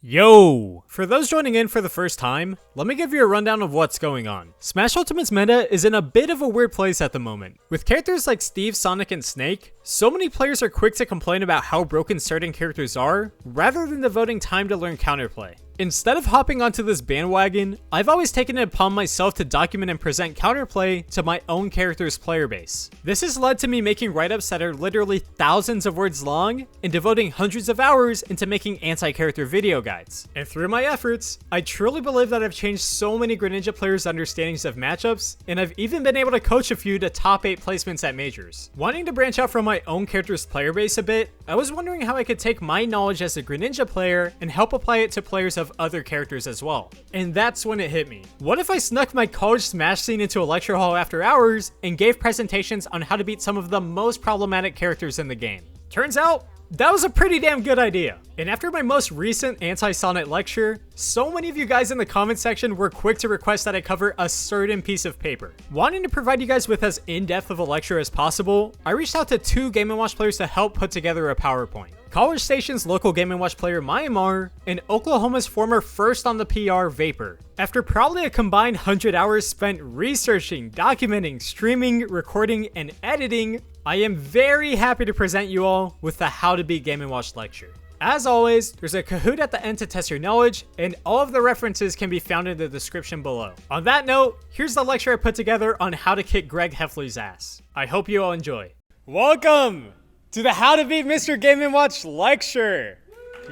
Yo! For those joining in for the first time, let me give you a rundown of what's going on. Smash Ultimate's meta is in a bit of a weird place at the moment. With characters like Steve, Sonic, and Snake, so many players are quick to complain about how broken certain characters are, rather than devoting time to learn counterplay. Instead of hopping onto this bandwagon, I've always taken it upon myself to document and present counterplay to my own character's player base. This has led to me making write-ups that are literally thousands of words long and devoting hundreds of hours into making anti-character video guides. And through my efforts, I truly believe that I've changed so many Greninja players' understandings of matchups, and I've even been able to coach a few to top 8 placements at majors. Wanting to branch out from my own character's player base a bit, I was wondering how I could take my knowledge as a Greninja player and help apply it to players of other characters as well. And that's when it hit me. What if I snuck my college Smash scene into a lecture hall after hours and gave presentations on how to beat some of the most problematic characters in the game? Turns out, that was a pretty damn good idea. And after my most recent anti-Sonnet lecture, so many of you guys in the comment section were quick to request that I cover a certain piece of paper. Wanting to provide you guys with as in-depth of a lecture as possible, I reached out to 2 Game & Watch players to help put together a PowerPoint. College Station's local Game & Watch player Myanmar, and Oklahoma's former first on the PR Vapor. After probably a combined 100 hours spent researching, documenting, streaming, recording, and editing, I am very happy to present you all with the How to Beat Game & Watch lecture. As always, there's a Kahoot at the end to test your knowledge, and all of the references can be found in the description below. On that note, here's the lecture I put together on how to kick Greg Heffley's ass. I hope you all enjoy. Welcome to the How to Beat Mr. Game & Watch lecture.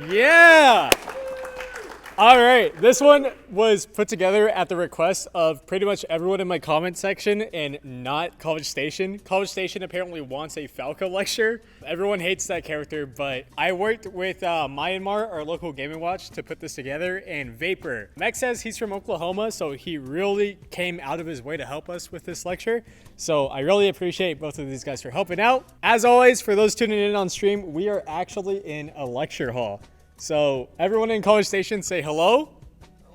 Yeah! Alright, this one was put together at the request of pretty much everyone in my comment section and not College Station. College Station apparently wants a Falco lecture. Everyone hates that character, but I worked with Myanmar, our local Game & Watch, to put this together, and Vapor. Mech says he's from Oklahoma, so he really came out of his way to help us with this lecture. So I really appreciate both of these guys for helping out. As always, for those tuning in on stream, we are actually in a lecture hall. So everyone in College Station say hello.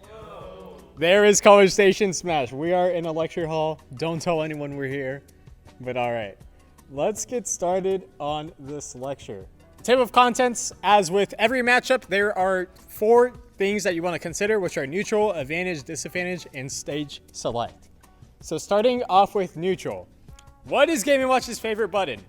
Hello. There is College Station Smash. We are in a lecture hall. Don't tell anyone we're here. But all right, let's get started on this lecture. Table of contents, as with every matchup, there are 4 things that you want to consider, which are neutral, advantage, disadvantage, and stage select. So starting off with neutral. What is Game & Watch's favorite button?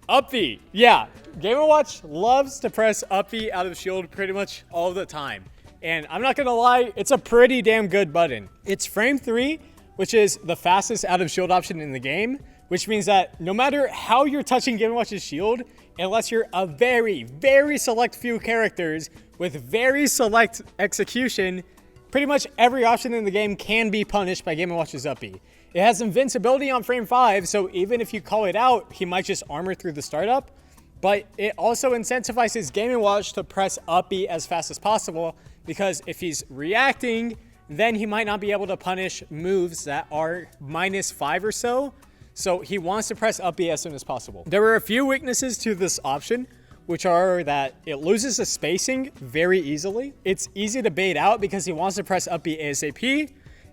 Up B. Yeah, Game & Watch loves to press up B out of shield pretty much all the time. And I'm not gonna lie, it's a pretty damn good button. It's frame 3, which is the fastest out of shield option in the game, which means that no matter how you're touching Game & Watch's shield, unless you're a very, very select few characters with very select execution, pretty much every option in the game can be punished by Game & Watch's up B. It has invincibility on frame 5, so even if you call it out, he might just armor through the startup. But it also incentivizes Game & Watch to press up B as fast as possible, because if he's reacting, then he might not be able to punish moves that are -5 or so. So he wants to press up B as soon as possible. There are a few weaknesses to this option, which are that it loses the spacing very easily. It's easy to bait out because he wants to press up B ASAP.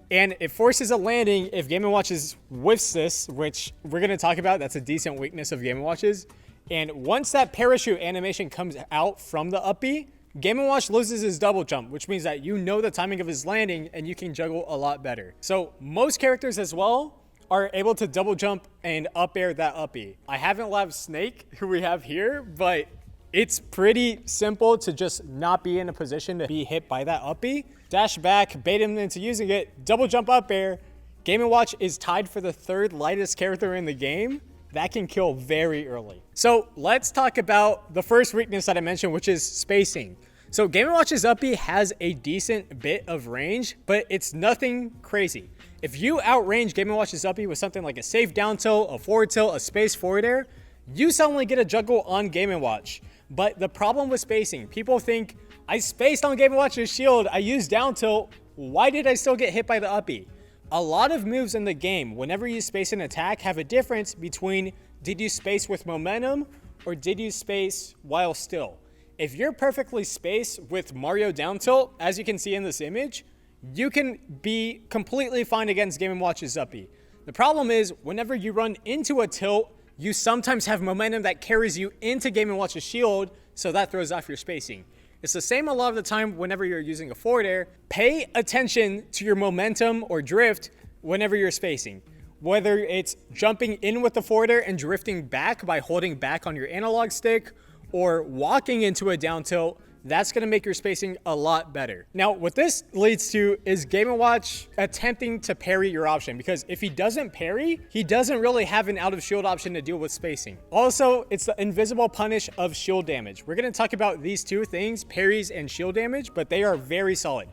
And it forces a landing if Game & Watch's whiffs this, which we're going to talk about. That's a decent weakness of Game & Watch's. And once that parachute animation comes out from the up B, Game & Watch loses his double jump, which means that you know the timing of his landing and you can juggle a lot better. So most characters as well are able to double jump and up air that up B. I haven't left Snake, who we have here, but it's pretty simple to just not be in a position to be hit by that up B. Dash back, bait him into using it, double jump up air. Game & Watch is tied for the 3rd lightest character in the game. That can kill very early. So let's talk about the first weakness that I mentioned, which is spacing. So Game & Watch's up B has a decent bit of range, but it's nothing crazy. If you outrange Game & Watch's up B with something like a safe down tilt, a forward tilt, a space forward air, you suddenly get a juggle on Game & Watch. But the problem with spacing, people think, I spaced on Game & Watch's shield, I used down tilt, why did I still get hit by the up B? A lot of moves in the game, whenever you space an attack, have a difference between did you space with momentum or did you space while still. If you're perfectly spaced with Mario down tilt, as you can see in this image, you can be completely fine against Game & Watch's up B. The problem is, whenever you run into a tilt, you sometimes have momentum that carries you into Game & Watch's shield, so that throws off your spacing. It's the same a lot of the time whenever you're using a forward air. Pay attention to your momentum or drift whenever you're spacing. Whether it's jumping in with the forward air and drifting back by holding back on your analog stick, or walking into a down tilt, that's going to make your spacing a lot better. Now, what this leads to is Game & Watch attempting to parry your option, because if he doesn't parry, he doesn't really have an out of shield option to deal with spacing. Also, it's the invisible punish of shield damage. We're going to talk about these two things, parries and shield damage, but they are very solid.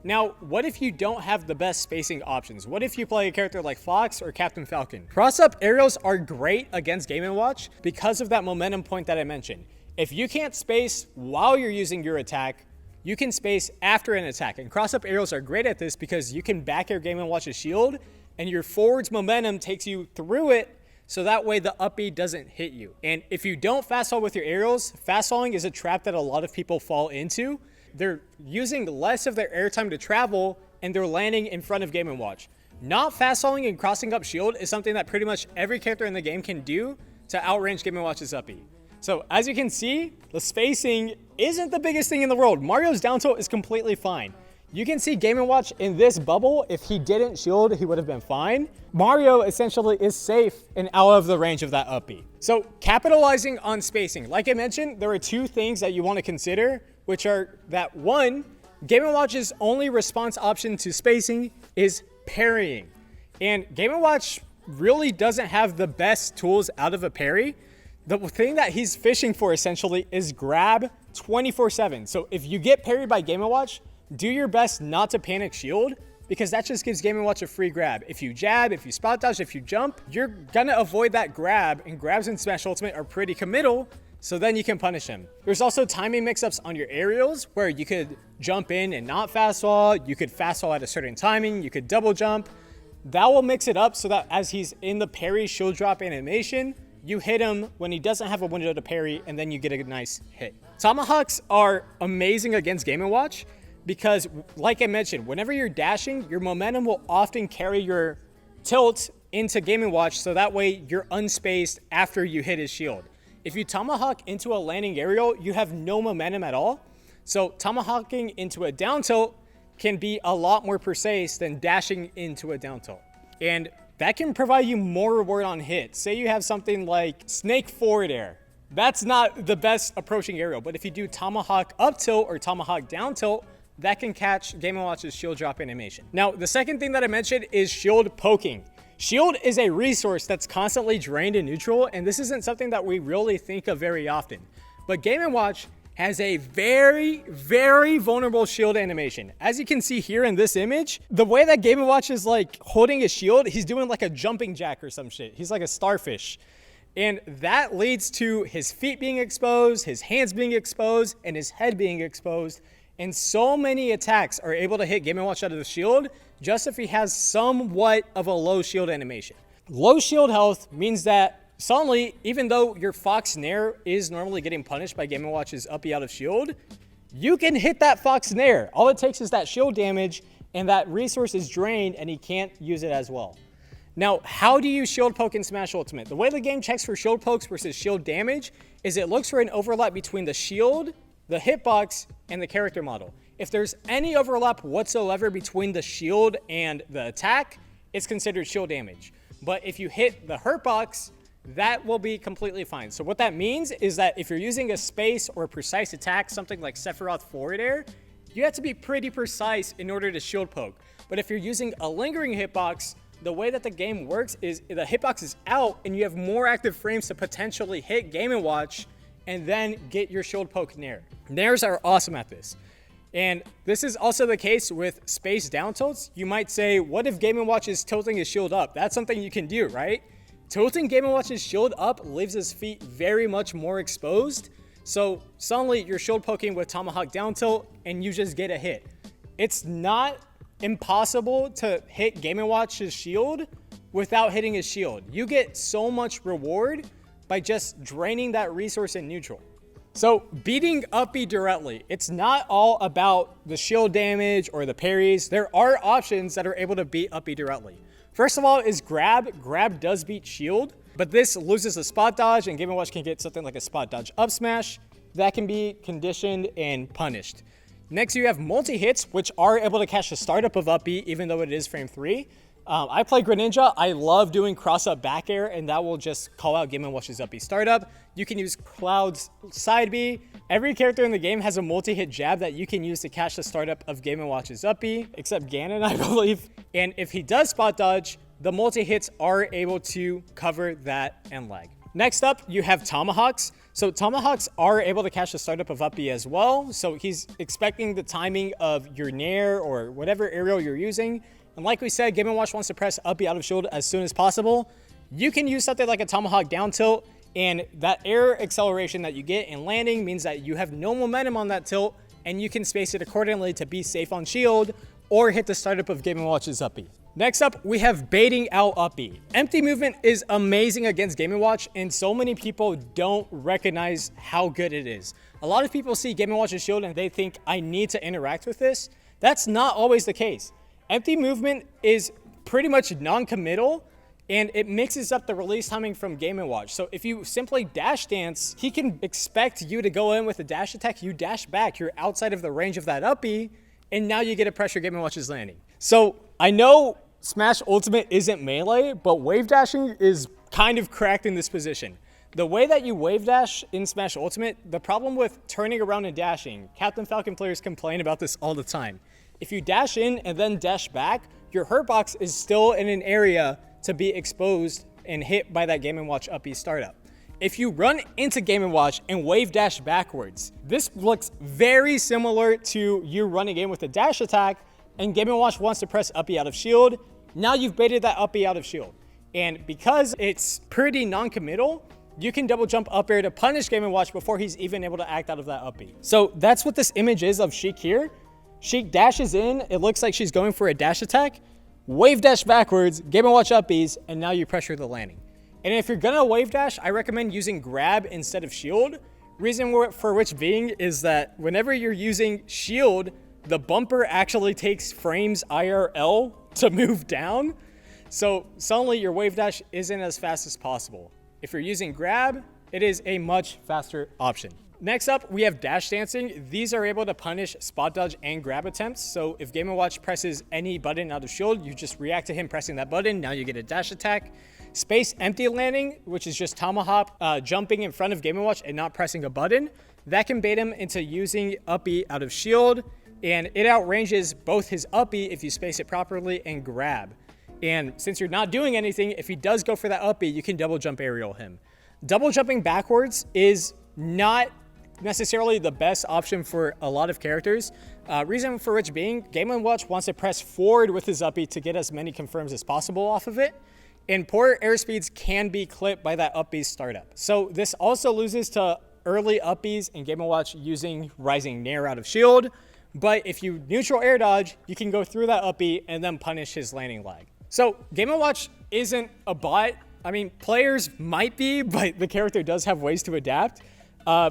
Now, what if you don't have the best spacing options? What if you play a character like Fox or Captain Falcon? Cross-up aerials are great against Game & Watch because of that momentum point that I mentioned. If you can't space while you're using your attack, you can space after an attack. And cross-up aerials are great at this because you can back air Game & Watch's shield, and your forward's momentum takes you through it, so that way the up B doesn't hit you. And if you don't fast fall with your aerials, fast falling is a trap that a lot of people fall into. They're using less of their airtime to travel, and they're landing in front of Game & Watch. Not fast falling and crossing up shield is something that pretty much every character in the game can do to outrange Game & Watch's up B. So as you can see, the spacing isn't the biggest thing in the world. Mario's down tilt is completely fine. You can see Game & Watch in this bubble. If he didn't shield, he would have been fine. Mario essentially is safe and out of the range of that up B. So capitalizing on spacing, like I mentioned, there are two things that you want to consider, which are that one, Game & Watch's only response option to spacing is parrying. And Game & Watch really doesn't have the best tools out of a parry. The thing that he's fishing for essentially is grab 24/7. So if you get parried by Game & Watch, do your best not to panic shield, because that just gives Game & Watch a free grab. If you jab, if you spot dodge, if you jump, you're gonna avoid that grab, and grabs in Smash Ultimate are pretty committal, so then you can punish him. There's also timing mix-ups on your aerials, where you could jump in and not fast fall, you could fast fall at a certain timing, you could double jump. That will mix it up so that as he's in the parry shield drop animation, you hit him when he doesn't have a window to parry, and then you get a nice hit. Tomahawks are amazing against Game & Watch because, like I mentioned, whenever you're dashing, your momentum will often carry your tilt into Game & Watch, so that way you're unspaced after you hit his shield. If you tomahawk into a landing aerial, you have no momentum at all. So tomahawking into a down tilt can be a lot more precise than dashing into a down tilt. And that can provide you more reward on hit. Say you have something like snake forward air. That's not the best approaching aerial, but if you do tomahawk up tilt or tomahawk down tilt, that can catch Game & Watch's shield drop animation. Now, the second thing that I mentioned is shield poking. Shield is a resource that's constantly drained in neutral, and this isn't something that we really think of very often. But Game & Watch has a very, very vulnerable shield animation. As you can see here in this image, the way that Game & Watch is like holding his shield, he's doing like a jumping jack or some shit. He's like a starfish. And that leads to his feet being exposed, his hands being exposed, and his head being exposed. And so many attacks are able to hit Game & Watch out of the shield just if he has somewhat of a low shield animation. Low shield health means that suddenly, even though your Fox Nair is normally getting punished by Game & Watch's up B out of shield, you can hit that Fox Nair. All it takes is that shield damage, and that resource is drained, and he can't use it as well. Now, how do you shield poke in Smash Ultimate? The way the game checks for shield pokes versus shield damage is it looks for an overlap between the shield, the hitbox, and the character model. If there's any overlap whatsoever between the shield and the attack, it's considered shield damage. But if you hit the hurt box, that will be completely fine. So what that means is that if you're using a space or a precise attack, something like Sephiroth forward air, you have to be pretty precise in order to shield poke. But if you're using a lingering hitbox, the way that the game works is the hitbox is out and you have more active frames to potentially hit Game & Watch and then get your shield poke Nair. Nairs are awesome at this. And this is also the case with space down tilts. You might say, what if Game & Watch is tilting his shield up? That's something you can do, right? Tilting Game & Watch's shield up leaves his feet very much more exposed. So suddenly you're shield poking with tomahawk down tilt and you just get a hit. It's not impossible to hit Game & Watch's shield without hitting his shield. You get so much reward by just draining that resource in neutral. So beating up B directly, it's not all about the shield damage or the parries. There are options that are able to beat up B directly. First of all is grab. Grab does beat shield, but this loses a spot dodge and Game & Watch can get something like a spot dodge up smash. that can be conditioned and punished. Next, you have multi-hits, which are able to catch the startup of up B, even though it is frame 3. I play Greninja. I love doing cross-up back air, and that will just call out Game & Watch's up B startup. You can use Cloud's side B. Every character in the game has a multi-hit jab that you can use to catch the startup of Game & Watch's up B, except Ganon, I believe. And if he does spot dodge, the multi-hits are able to cover that and lag. Next up, you have Tomahawks. So Tomahawks are able to catch the startup of up B as well. So he's expecting the timing of your Nair or whatever aerial you're using. And like we said, Game & Watch wants to press up B out of shield as soon as possible. You can use something like a Tomahawk down tilt, and that air acceleration that you get in landing means that you have no momentum on that tilt, and you can space it accordingly to be safe on shield or hit the startup of Game & Watch's up B. Next up, we have baiting out up B. Empty movement is amazing against Game & Watch, and so many people don't recognize how good it is. A lot of people see Game & Watch's shield and they think, I need to interact with this. That's not always the case. Empty movement is pretty much non-committal, and it mixes up the release timing from Game & Watch. So if you simply dash dance, he can expect you to go in with a dash attack, you dash back, you're outside of the range of that up B, and now you get to pressure Game & Watch's landing. So I know Smash Ultimate isn't melee, but wave dashing is kind of cracked in this position. The way that you wave dash in Smash Ultimate, the problem with turning around and dashing, Captain Falcon players complain about this all the time. If you dash in and then dash back, your hurt box is still in an area to be exposed and hit by that Game & Watch up B startup. If you run into Game & Watch and wave dash backwards, this looks very similar to you running in with a dash attack and Game & Watch wants to press up B out of shield. Now you've baited that up B out of shield. And because it's pretty non-committal, you can double jump up air to punish Game & Watch before he's even able to act out of that up B. So that's what this image is of Sheik here. Sheik dashes in, it looks like she's going for a dash attack, wave dash backwards, Game & Watch up Bs, and now you pressure the landing. And if you're gonna wave dash, I recommend using grab instead of shield. Reason for which being is that whenever you're using shield, the bumper actually takes frames IRL to move down. So suddenly your wave dash isn't as fast as possible. If you're using grab, it is a much faster option. Next up, we have dash dancing. These are able to punish spot dodge and grab attempts. So if Game & Watch presses any button out of shield, you just react to him pressing that button. Now you get a dash attack. Space empty landing, which is just Tomahawk jumping in front of Game & Watch and not pressing a button. That can bait him into using up B out of shield. And it outranges both his up B if you space it properly and grab. And since you're not doing anything, if he does go for that up B, you can double jump aerial him. Double jumping backwards is not necessarily the best option for a lot of characters. Reason for which being, Game & Watch wants to press forward with his up B to get as many confirms as possible off of it. And poor airspeeds can be clipped by that up B startup. So this also loses to early up Bs in Game & Watch using Rising Nair out of shield. But if you neutral air dodge, you can go through that up B and then punish his landing lag. So Game & Watch isn't a bot. I mean, players might be, but the character does have ways to adapt.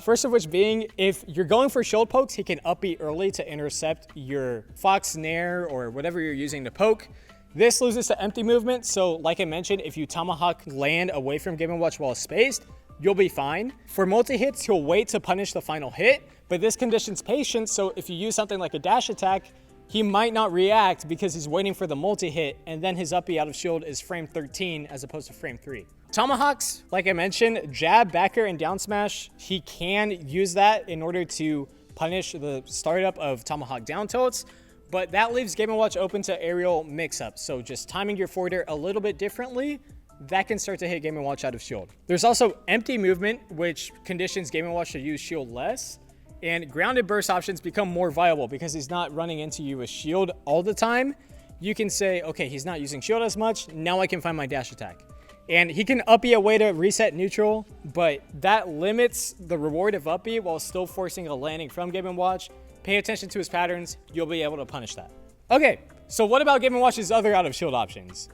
First of which being, if you're going for shield pokes, he can up B early to intercept your Fox Nair or whatever you're using to poke. This loses to empty movement, so like I mentioned, if you Tomahawk land away from Game & Watch while spaced, you'll be fine. For multi-hits, he'll wait to punish the final hit, but this conditions patience, so if you use something like a dash attack, he might not react because he's waiting for the multi-hit, and then his up B out of shield is frame 13 as opposed to frame 3. Tomahawks, like I mentioned, jab, back air, and down smash, he can use that in order to punish the startup of Tomahawk down tilts, but that leaves Game & Watch open to aerial mix-ups, so just timing your forward air a little bit differently, that can start to hit Game & Watch out of shield. There's also empty movement, which conditions Game & Watch to use shield less, and grounded burst options become more viable because he's not running into you with shield all the time. You can say, okay, he's not using shield as much, now I can find my dash attack. And he can up B a way to reset neutral, but that limits the reward of up B while still forcing a landing from Game & Watch. Pay attention to his patterns, you'll be able to punish that. Okay, so what about Game & Watch's other out of shield options?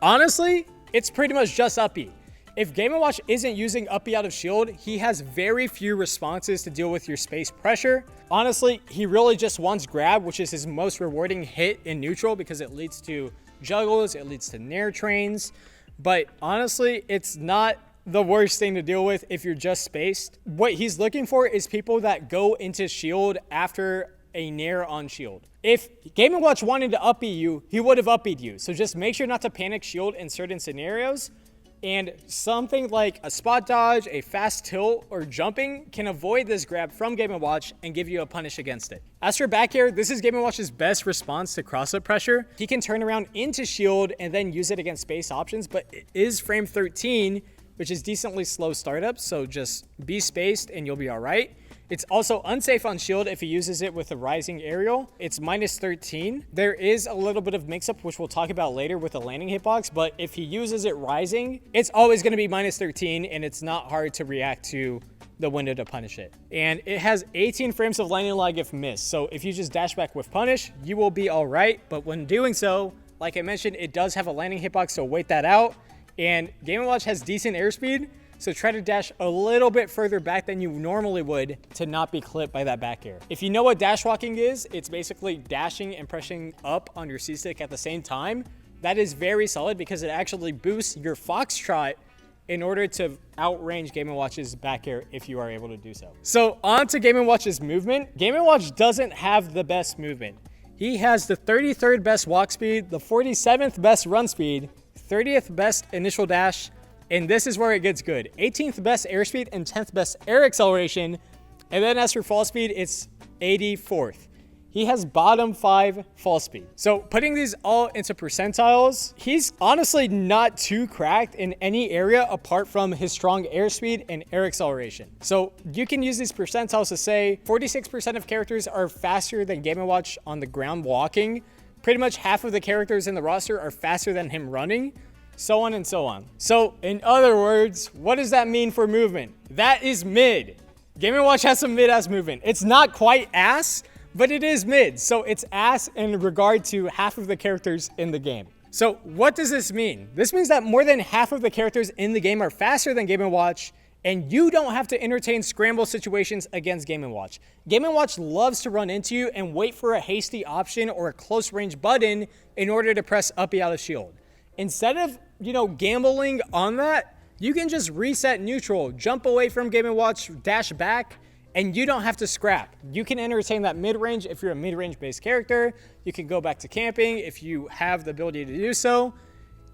Honestly, it's pretty much just up B. If Game & Watch isn't using up B out of shield, he has very few responses to deal with your space pressure. Honestly, he really just wants grab, which is his most rewarding hit in neutral because it leads to juggles, it leads to Nair trains. But honestly, it's not the worst thing to deal with if you're just spaced. What he's looking for is people that go into shield after a Nair on shield. If Game & Watch wanted to up-B you, he would have up-B'd you. So just make sure not to panic shield in certain scenarios. And something like a spot dodge, a fast tilt, or jumping can avoid this grab from Game & Watch and give you a punish against it. As for back air, this is Game & Watch's best response to cross-up pressure. He can turn around into shield and then use it against space options, but it is frame 13, which is decently slow startup, so just be spaced and you'll be all right. It's also unsafe on shield if he uses it with a rising aerial. It's minus 13. There is a little bit of mix-up, which we'll talk about later with the landing hitbox, but if he uses it rising, it's always going to be minus 13, and it's not hard to react to the window to punish it. And it has 18 frames of landing lag if missed, so if you just dash back with punish, you will be all right, but when doing so, like I mentioned, it does have a landing hitbox, so wait that out. And Game & Watch has decent airspeed, so try to dash a little bit further back than you normally would to not be clipped by that back air. If you know what dash walking is, it's basically dashing and pressing up on your C-stick at the same time. That is very solid because it actually boosts your foxtrot in order to outrange Game & Watch's back air if you are able to do so. So on to Game & Watch's movement. Game & Watch doesn't have the best movement. He has the 33rd best walk speed, the 47th best run speed, 30th best initial dash, and this is where it gets good. 18th best airspeed and 10th best air acceleration. And then as for fall speed, it's 84th. He has bottom 5 fall speed. So putting these all into percentiles, he's honestly not too cracked in any area apart from his strong airspeed and air acceleration. So you can use these percentiles to say 46% of characters are faster than Game & Watch on the ground walking. Pretty much half of the characters in the roster are faster than him running. So on and so on. So in other words, what does that mean for movement? That is mid. Game & Watch has some mid-ass movement. It's not quite ass, but it is mid. So it's ass in regard to half of the characters in the game. So what does this mean? This means that more than half of the characters in the game are faster than Game & Watch, and you don't have to entertain scramble situations against Game & Watch. Game & Watch loves to run into you and wait for a hasty option or a close range button in order to press up-B out of shield. Instead of, gambling on that, you can just reset neutral, jump away from Game & Watch, dash back, and you don't have to scrap. You can entertain that mid-range if you're a mid-range based character. You can go back to camping if you have the ability to do so.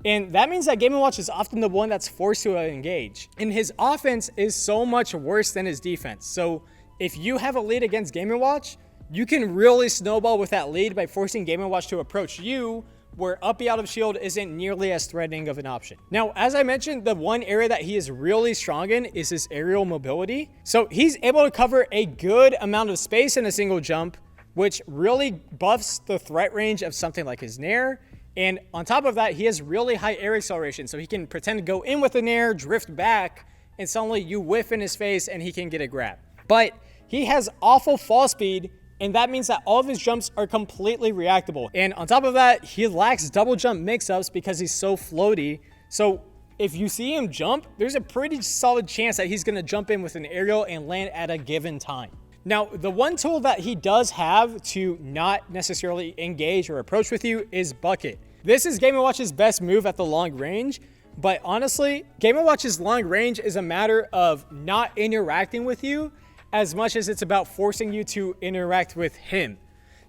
And that means that Game & Watch is often the one that's forced to engage. And his offense is so much worse than his defense. So if you have a lead against Game & Watch, you can really snowball with that lead by forcing Game & Watch to approach you, where up-B out of shield isn't nearly as threatening of an option. Now, as I mentioned, the one area that he is really strong in is his aerial mobility. So he's able to cover a good amount of space in a single jump, which really buffs the threat range of something like his Nair. And on top of that, he has really high air acceleration, so he can pretend to go in with a Nair, drift back, and suddenly you whiff in his face and he can get a grab. But he has awful fall speed, and that means that all of his jumps are completely reactable. And on top of that, he lacks double jump mix-ups because he's so floaty. So if you see him jump, there's a pretty solid chance that he's going to jump in with an aerial and land at a given time. Now, the one tool that he does have to not necessarily engage or approach with you is Bucket. This is Game & Watch's best move at the long range, but honestly, Game & Watch's long range is a matter of not interacting with you as much as it's about forcing you to interact with him.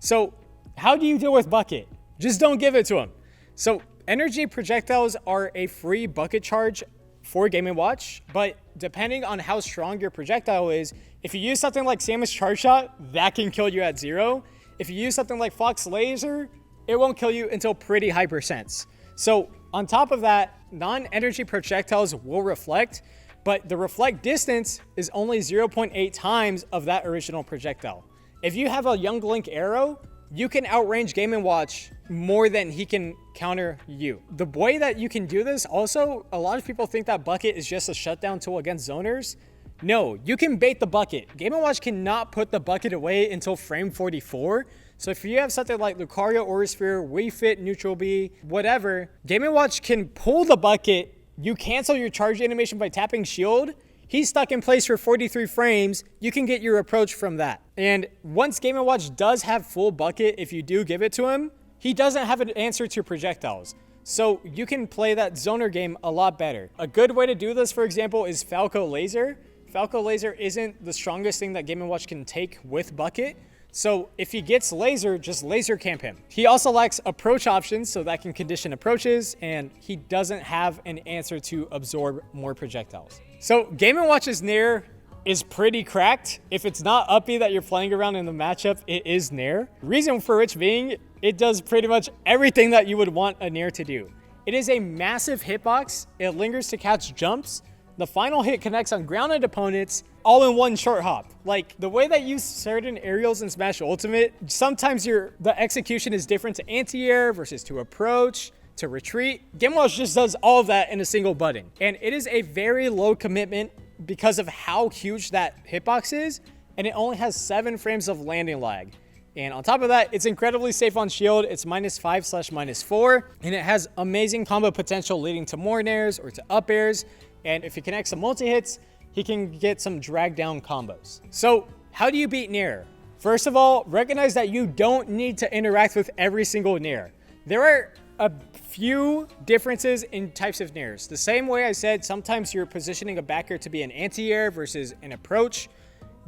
So how do you deal with Bucket? Just don't give it to him. So energy projectiles are a free bucket charge for Game & Watch, but depending on how strong your projectile is, if you use something like Samus Charge Shot, that can kill you at 0. If you use something like Fox Laser, it won't kill you until pretty high percents. So on top of that, non-energy projectiles will reflect, but the reflect distance is only 0.8 times of that original projectile. If you have a Young Link arrow, you can outrange Game & Watch more than he can counter you. The way that you can do this also, a lot of people think that Bucket is just a shutdown tool against zoners. No, you can bait the Bucket. Game & Watch cannot put the Bucket away until frame 44. So if you have something like Lucario, Aura Sphere, Wii Fit, Neutral B, whatever, Game & Watch can pull the Bucket. You cancel your charge animation by tapping shield. He's stuck in place for 43 frames. You can get your approach from that. And once Game & Watch does have full Bucket, if you do give it to him, he doesn't have an answer to projectiles. So you can play that zoner game a lot better. A good way to do this, for example, is Falco Laser. Falco Laser isn't the strongest thing that Game & Watch can take with Bucket. So if he gets laser, just laser camp him. He also lacks approach options, so that can condition approaches, and he doesn't have an answer to absorb more projectiles. So Game & Watch's Nair is pretty cracked. If it's not uppy that you're playing around in the matchup, it is Nair. Reason for which being, it does pretty much everything that you would want a Nair to do. It is a massive hitbox. It lingers to catch jumps. The final hit connects on grounded opponents, all in one short hop. Like, the way that you use certain aerials in Smash Ultimate, sometimes the execution is different to anti-air versus to approach, to retreat. Game & Watch just does all of that in a single button. And it is a very low commitment because of how huge that hitbox is, and it only has 7 frames of landing lag. And on top of that, it's incredibly safe on shield. It's -5/-4, and it has amazing combo potential leading to more nairs or to up airs. And if he connects some multi-hits, he can get some drag down combos. So how do you beat Nair? First of all, recognize that you don't need to interact with every single Nair. There are a few differences in types of Nairs. The same way I said, sometimes you're positioning a backer to be an anti-air versus an approach.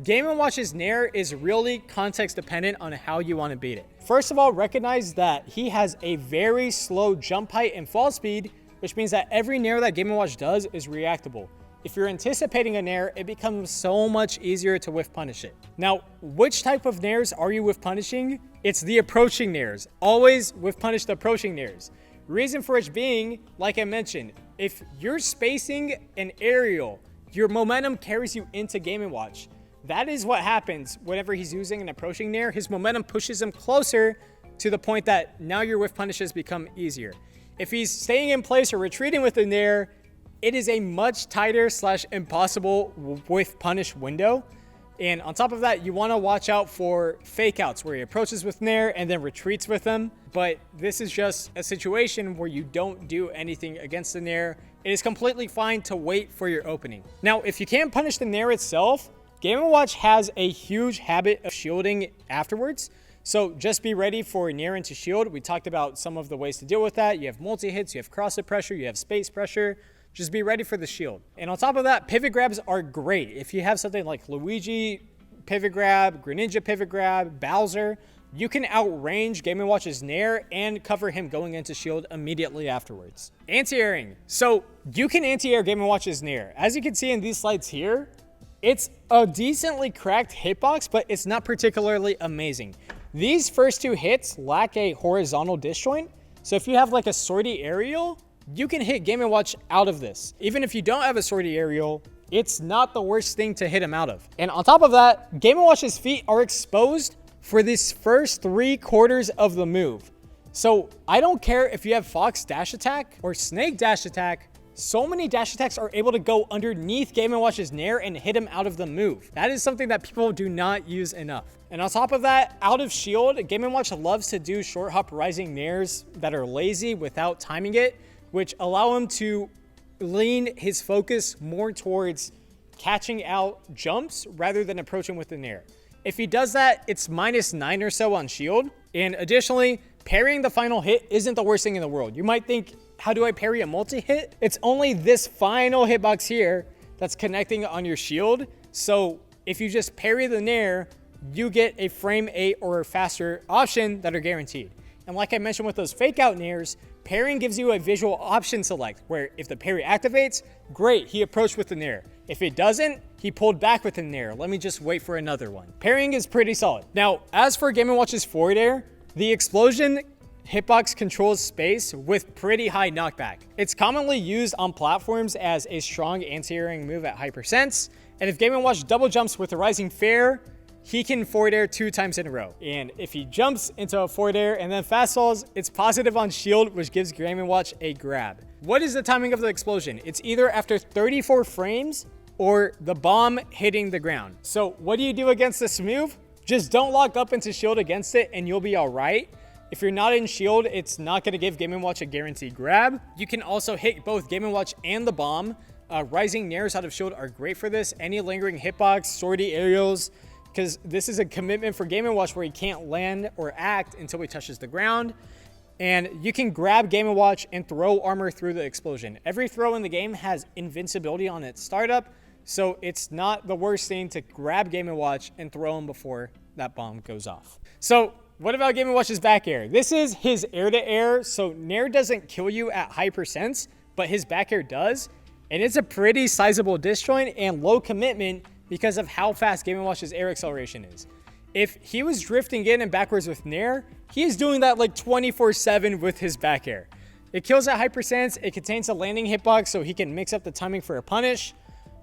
Game & Watch's Nair is really context dependent on how you want to beat it. First of all, recognize that he has a very slow jump height and fall speed, which means that every Nair that Game & Watch does is reactable. If you're anticipating a Nair, it becomes so much easier to whiff punish it. Now, which type of Nairs are you whiff punishing? It's the approaching Nairs. Always whiff punish the approaching Nairs. Reason for which being, like I mentioned, if you're spacing an aerial, your momentum carries you into Game & Watch. That is what happens whenever he's using an approaching Nair. His momentum pushes him closer to the point that now your whiff punishes become easier. If he's staying in place or retreating with the Nair, it is a much tighter / impossible whiff punish window. And on top of that, you want to watch out for fake outs where he approaches with Nair and then retreats with them. But this is just a situation where you don't do anything against the Nair. It is completely fine to wait for your opening. Now, if you can't punish the Nair itself, Game & Watch has a huge habit of shielding afterwards. So just be ready for Nair into shield. We talked about some of the ways to deal with that. You have multi-hits, you have cross-hit pressure, you have space pressure. Just be ready for the shield. And on top of that, pivot grabs are great. If you have something like Luigi pivot grab, Greninja pivot grab, Bowser, you can outrange Game & Watch's Nair and cover him going into shield immediately afterwards. Anti-airing. So you can anti-air Game & Watch's Nair. As you can see in these slides here, it's a decently cracked hitbox, but it's not particularly amazing. These first 2 hits lack a horizontal disjoint. So if you have like a sortie aerial, you can hit Game & Watch out of this. Even if you don't have a sortie aerial, it's not the worst thing to hit him out of. And on top of that, Game & Watch's feet are exposed for this first 3/4 of the move. So I don't care if you have Fox dash attack or Snake dash attack, so many dash attacks are able to go underneath Game & Watch's Nair and hit him out of the move. That is something that people do not use enough. And on top of that, out of shield, Game & Watch loves to do short hop rising Nairs that are lazy without timing it, which allow him to lean his focus more towards catching out jumps rather than approaching with the Nair. If he does that, it's -9 or so on shield. And additionally, parrying the final hit isn't the worst thing in the world. You might think, how do I parry a multi-hit? It's only this final hitbox here that's connecting on your shield. So if you just parry the Nair, you get a frame 8 or faster option that are guaranteed. And like I mentioned with those fake out Nairs, parrying gives you a visual option select where if the parry activates, great, he approached with the Nair. If it doesn't, he pulled back with the Nair. Let me just wait for another one. Parrying is pretty solid. Now, as for Game & Watch's forward air, the explosion hitbox controls space with pretty high knockback. It's commonly used on platforms as a strong anti-airing move at high percents. And if Game & Watch double jumps with a rising fair, he can forward air 2 times in a row. And if he jumps into a forward air and then fast falls, it's positive on shield, which gives Game & Watch a grab. What is the timing of the explosion? It's either after 34 frames or the bomb hitting the ground. So what do you do against this move? Just don't lock up into shield against it and you'll be all right. If you're not in shield, it's not going to give Game & Watch a guaranteed grab. You can also hit both Game & Watch and the bomb. Rising Nairs out of shield are great for this. Any lingering hitbox, sortie aerials, because this is a commitment for Game & Watch where he can't land or act until he touches the ground. and you can grab Game & Watch and throw armor through the explosion. Every throw in the game has invincibility on its startup, so it's not the worst thing to grab Game & Watch and throw him before that bomb goes off. So what about Game & Watch's back air? This is his air-to-air, so Nair doesn't kill you at high percents, but his back air does, and it's a pretty sizable disjoint and low commitment because of how fast Game & Watch's air acceleration is. If he was drifting in and backwards with Nair, he is doing that like 24/7 with his back air. It kills at high percents, it contains a landing hitbox so he can mix up the timing for a punish.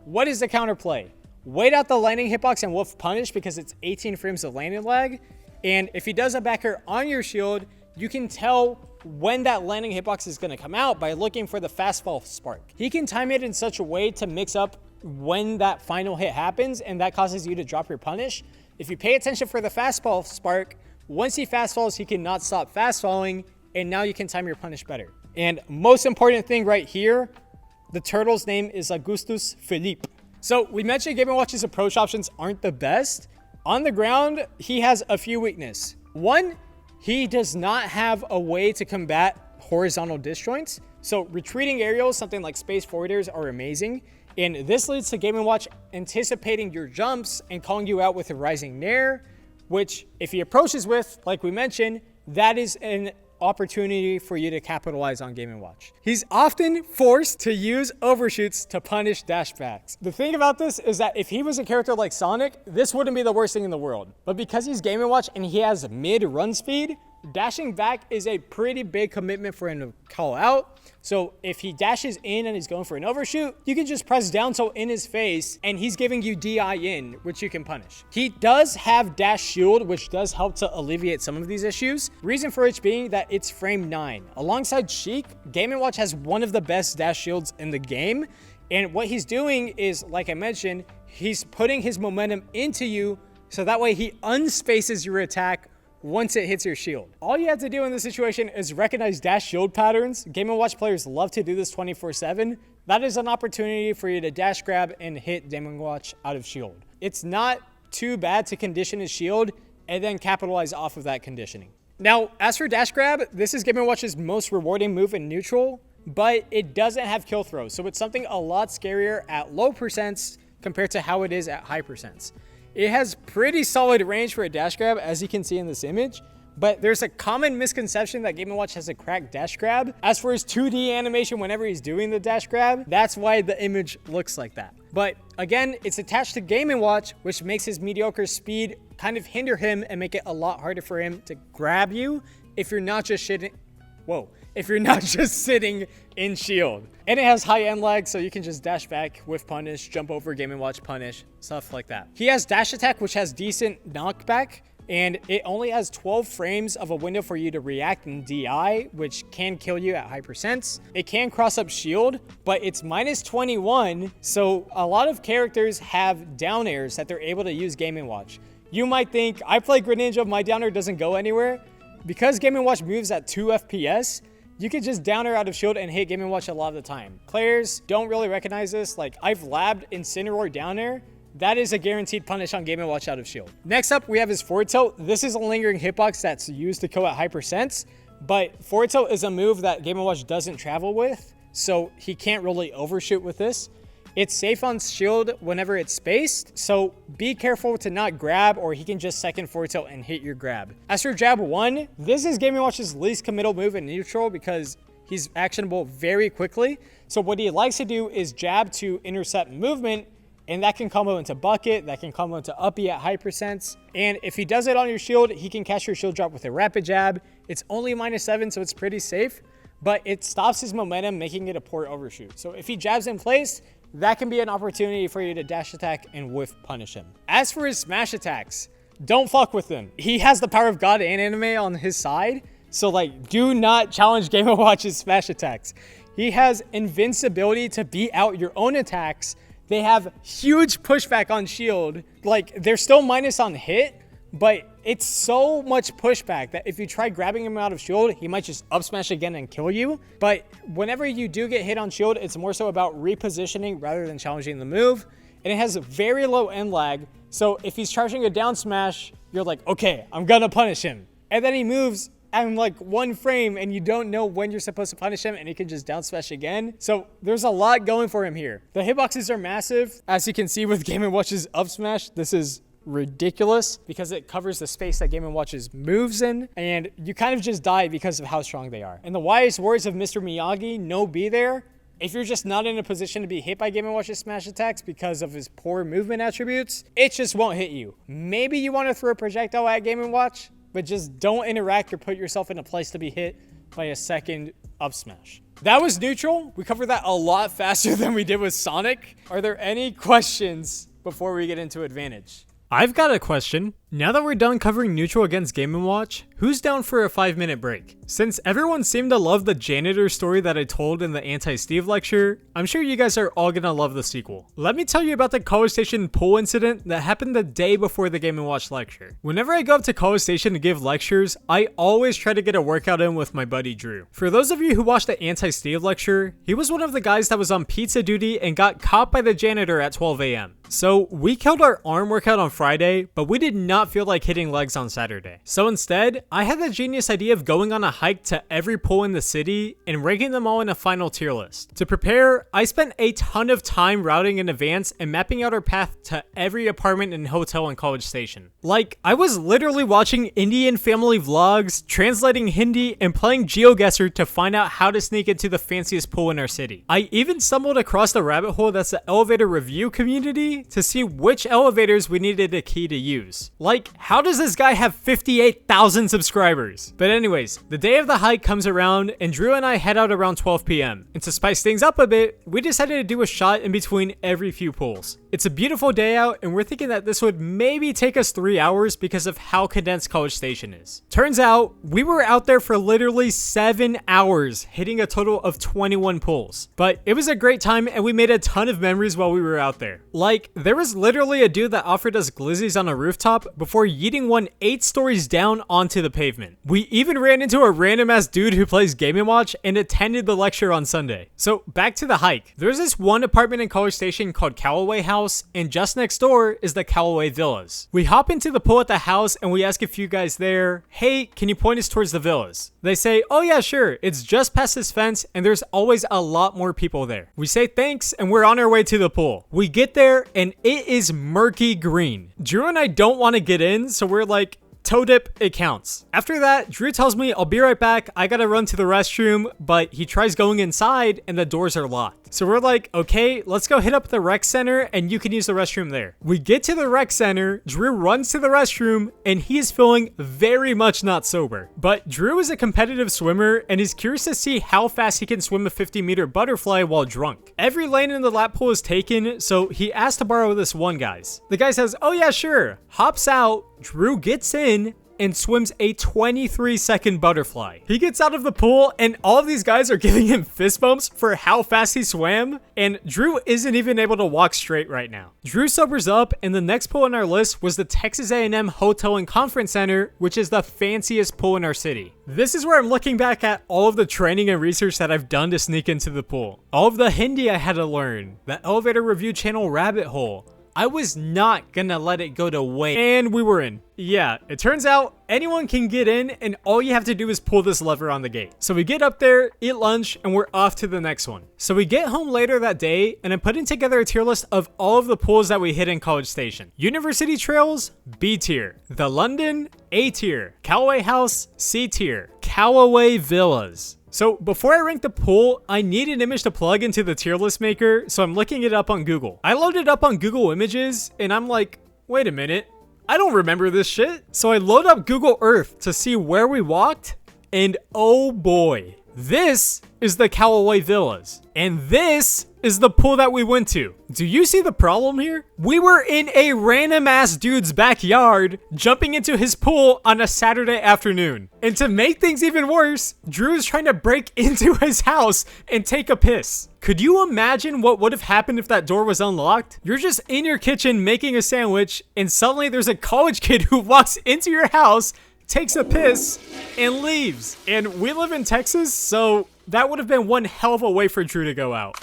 What is the counterplay? Wait out the landing hitbox and wolf punish because it's 18 frames of landing lag. And if he does a back air on your shield, you can tell when that landing hitbox is going to come out by looking for the fast fall spark. He can time it in such a way to mix up when that final hit happens, and that causes you to drop your punish. If you pay attention for the fast fall spark, once he fast falls, he cannot stop fast falling, and now you can time your punish better. And most important thing right here, the turtle's name is Augustus Philippe. So we mentioned Game & Watch's approach options aren't the best. On the ground, he has a few weaknesses. One, he does not have a way to combat horizontal disjoints. So retreating aerials, something like space forwarders, are amazing. And this leads to Game & Watch anticipating your jumps and calling you out with a rising Nair, which if he approaches with, like we mentioned, that is an opportunity for you to capitalize on Game & Watch. He's often forced to use overshoots to punish dashbacks. The thing about this is that if he was a character like Sonic, this wouldn't be the worst thing in the world. But because he's Game & Watch and he has mid run speed, dashing back is a pretty big commitment for him to call out. So if he dashes in and he's going for an overshoot, you can just press down tilt in his face and he's giving you DI in, which you can punish. He does have dash shield, which does help to alleviate some of these issues. Reason for it being that it's frame 9. Alongside Sheik, Game & Watch has one of the best dash shields in the game. And what he's doing is, like I mentioned, he's putting his momentum into you so that way he unspaces your attack once it hits your shield. All you have to do in this situation is recognize dash shield patterns. Game & Watch players love to do this 24/7. That is an opportunity for you to dash grab and hit Game & Watch out of shield. It's not too bad to condition his shield and then capitalize off of that conditioning. Now, as for dash grab, this is Game & Watch's most rewarding move in neutral, but it doesn't have kill throw, so it's something a lot scarier at low percents compared to how it is at high percents. It has pretty solid range for a dash grab, as you can see in this image, but there's a common misconception that Game & Watch has a cracked dash grab. As for his 2D animation whenever he's doing the dash grab, that's why the image looks like that. But again, it's attached to Game & Watch, which makes his mediocre speed kind of hinder him and make it a lot harder for him to grab you if you're not just sitting in shield. And it has high end lag, so you can just dash back with punish, jump over Game & Watch punish, stuff like that. He has dash attack, which has decent knockback, and it only has 12 frames of a window for you to react in DI, which can kill you at high percents. It can cross up shield, but it's minus 21, so a lot of characters have down airs that they're able to use Game & Watch. You might think, I play Greninja, my down air doesn't go anywhere. Because Game & Watch moves at 2 FPS, you can just down air out of shield and hit Game & Watch a lot of the time. Players don't really recognize this. Like, I've labbed Incineroar down air. That is a guaranteed punish on Game & Watch out of shield. Next up, we have his forward tilt. This is a lingering hitbox that's used to kill at high percents, but forward tilt is a move that Game & Watch doesn't travel with, so he can't really overshoot with this. It's safe on shield whenever it's spaced, so be careful to not grab or he can just second forward tilt and hit your grab. As for jab 1, this is Game & Watch's least committal move in neutral because he's actionable very quickly. So what he likes to do is jab to intercept movement, and that can combo into bucket, that can combo into uppy at high percents. And if he does it on your shield, he can catch your shield drop with a rapid jab. It's only -7, so it's pretty safe, but it stops his momentum, making it a poor overshoot. So if he jabs in place, that can be an opportunity for you to dash attack and whiff punish him. As for his smash attacks, don't fuck with him. He has the power of God and anime on his side, so like, do not challenge Game & Watch's smash attacks. He has invincibility to beat out your own attacks. They have huge pushback on shield. Like, they're still minus on hit, but it's so much pushback that if you try grabbing him out of shield, he might just up smash again and kill you. But whenever you do get hit on shield, it's more so about repositioning rather than challenging the move. And it has very low end lag. So if he's charging a down smash, you're like, okay, I'm gonna punish him. And then he moves and like one frame and you don't know when you're supposed to punish him and he can just down smash again. So there's a lot going for him here. The hitboxes are massive. As you can see with Game & Watch's up smash, this is ridiculous because it covers the space that Game & Watch's moves in, and you kind of just die because of how strong they are. In the wise words of Mr. Miyagi, no be there. If you're just not in a position to be hit by Game & Watch's smash attacks because of his poor movement attributes, it just won't hit you. Maybe you want to throw a projectile at Game & Watch, but just don't interact or put yourself in a place to be hit by a second up smash. That was neutral. We covered that a lot faster than we did with Sonic. Are there any questions before we get into advantage? I've got a question. Now that we're done covering neutral against Game & Watch, who's down for a 5-minute break? Since everyone seemed to love the janitor story that I told in the Anti-Steve lecture, I'm sure you guys are all gonna love the sequel. Let me tell you about the College Station pool incident that happened the day before the Game & Watch lecture. Whenever I go up to College Station to give lectures, I always try to get a workout in with my buddy Drew. For those of you who watched the Anti-Steve lecture, he was one of the guys that was on pizza duty and got caught by the janitor at 12 a.m. So we killed our arm workout on Friday, but we did not feel like hitting legs on Saturday. So instead, I had the genius idea of going on a hike to every pool in the city and ranking them all in a final tier list. To prepare, I spent a ton of time routing in advance and mapping out our path to every apartment and hotel in College Station. Like, I was literally watching Indian family vlogs, translating Hindi, and playing GeoGuessr to find out how to sneak into the fanciest pool in our city. I even stumbled across the rabbit hole that's the elevator review community to see which elevators we needed a key to use. Like, how does this guy have 58,000 subscribers? But anyways, the day of the hike comes around and Drew and I head out around 12 p.m. And to spice things up a bit, we decided to do a shot in between every few pools. It's a beautiful day out and we're thinking that this would maybe take us 3 hours because of how condensed College Station is. Turns out, we were out there for literally 7 hours, hitting a total of 21 pools. But it was a great time and we made a ton of memories while we were out there. Like, there was literally a dude that offered us glizzies on a rooftop before yeeting one 8 stories down onto the pavement. We even ran into a random ass dude who plays Game & Watch and attended the lecture on Sunday. So back to the hike. There's this one apartment in College Station called Callaway House, and just next door is the Callaway Villas. We hop into the pool at the house and we ask a few guys there, hey, can you point us towards the villas? They say, oh yeah, sure, it's just past this fence and there's always a lot more people there. We say thanks and we're on our way to the pool. We get there and it is murky green. Drew and I don't want to get in, so we're like, toe dip, it counts. After that, Drew tells me I'll be right back, I gotta run to the restroom, but he tries going inside and the doors are locked. So we're like, okay, let's go hit up the rec center and you can use the restroom there. We get to the rec center, Drew runs to the restroom, and he is feeling very much not sober. But Drew is a competitive swimmer and he's curious to see how fast he can swim a 50-meter butterfly while drunk. Every lane in the lap pool is taken, so he asked to borrow this one guy's. The guy says, oh yeah, sure, hops out, Drew gets in and swims a 23-second butterfly. He gets out of the pool and all of these guys are giving him fist bumps for how fast he swam, and Drew isn't even able to walk straight right now. Drew sobers up and the next pool on our list was the Texas A&M Hotel and Conference Center, which is the fanciest pool in our city. This is where I'm looking back at all of the training and research that I've done to sneak into the pool. All of the Hindi I had to learn, the elevator review channel rabbit hole. I was not gonna let it go to waste. And we were in. Yeah, it turns out anyone can get in and all you have to do is pull this lever on the gate. So we get up there, eat lunch, and we're off to the next one. So we get home later that day and I'm putting together a tier list of all of the pools that we hit in College Station. University Trails, B tier. The London, A tier. Callaway House, C tier. Callaway Villas. So before I rank the pool, I need an image to plug into the tier list maker, so I'm looking it up on Google. I loaded it up on Google Images and I'm like, wait a minute, I don't remember this shit. So I load up Google Earth to see where we walked, and oh boy, this is the Callaway Villas. And this is the pool that we went to. Do you see the problem here? We were in a random ass dude's backyard, jumping into his pool on a Saturday afternoon. And to make things even worse, Drew is trying to break into his house and take a piss. Could you imagine what would have happened if that door was unlocked? You're just in your kitchen making a sandwich, and suddenly there's a college kid who walks into your house, takes a piss, and leaves. And we live in Texas, so that would have been one hell of a way for Drew to go out.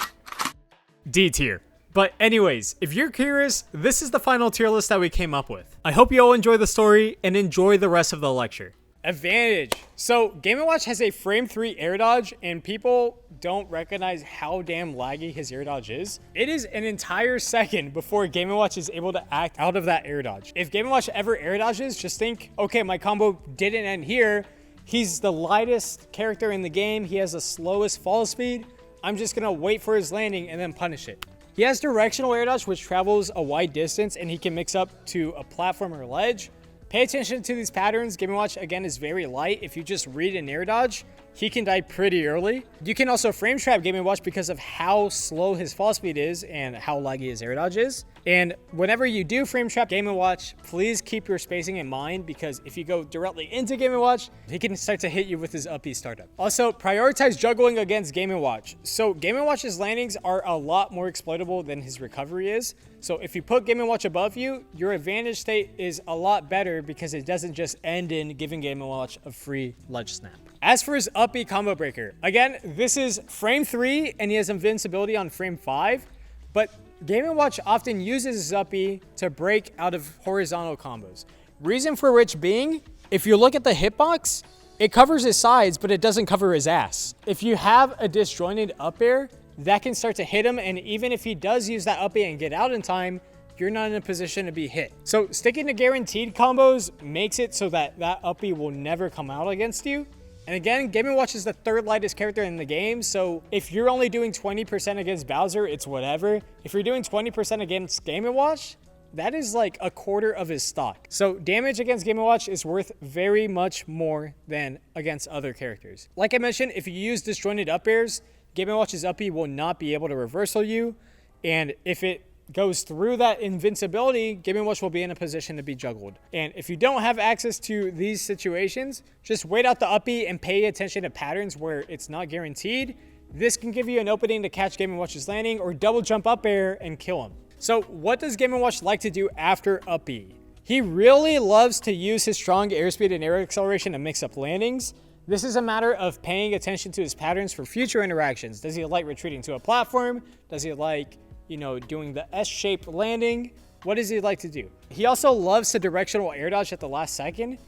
D tier. But anyways, if you're curious, this is the final tier list that we came up with. I hope you all enjoy the story and enjoy the rest of the lecture. Advantage. So Game & Watch has a frame 3 air dodge, and people don't recognize how damn laggy his air dodge is. It is an entire second before Game & Watch is able to act out of that air dodge. If Game & Watch ever air dodges, just think, okay, my combo didn't end here. He's the lightest character in the game. He has the slowest fall speed. I'm just gonna wait for his landing and then punish it. He has directional air dodge, which travels a wide distance, and he can mix up to a platform or ledge. Pay attention to these patterns. Game & Watch, again, is very light. If you just read an air dodge, he can die pretty early. You can also frame trap Game & Watch because of how slow his fall speed is and how laggy his air dodge is. And whenever you do frame trap Game & Watch, please keep your spacing in mind, because if you go directly into Game & Watch, he can start to hit you with his up B startup. Also, prioritize juggling against Game & Watch. So Game & Watch's landings are a lot more exploitable than his recovery is. So if you put Game & Watch above you, your advantage state is a lot better because it doesn't just end in giving Game & Watch a free ledge snap. As for his up B combo breaker, again, this is frame 3 and he has invincibility on frame 5, but Game & Watch often uses his up B to break out of horizontal combos. Reason for which being, if you look at the hitbox, it covers his sides, but it doesn't cover his ass. If you have a disjointed up air, that can start to hit him, and even if he does use that up air and get out in time, you're not in a position to be hit. So sticking to guaranteed combos makes it so that that up B will never come out against you. And again, Game & Watch is the third lightest character in the game, so if you're only doing 20% against Bowser, it's whatever. If you're doing 20% against Game & Watch, that is like a quarter of his stock. So damage against Game & Watch is worth very much more than against other characters. Like I mentioned, if you use disjointed up airs, Game & Watch's up B will not be able to reversal you, and if it goes through that invincibility, Game & Watch will be in a position to be juggled. And if you don't have access to these situations, just wait out the up B and pay attention to patterns where it's not guaranteed. This can give you an opening to catch Game & Watch's landing or double jump up air and kill him. So what does Game & Watch like to do after up B? He really loves to use his strong airspeed and air acceleration to mix up landings. This is a matter of paying attention to his patterns for future interactions. Does he like retreating to a platform? Does he like, doing the S-shaped landing? What does he like to do? He also loves to directional air dodge at the last second.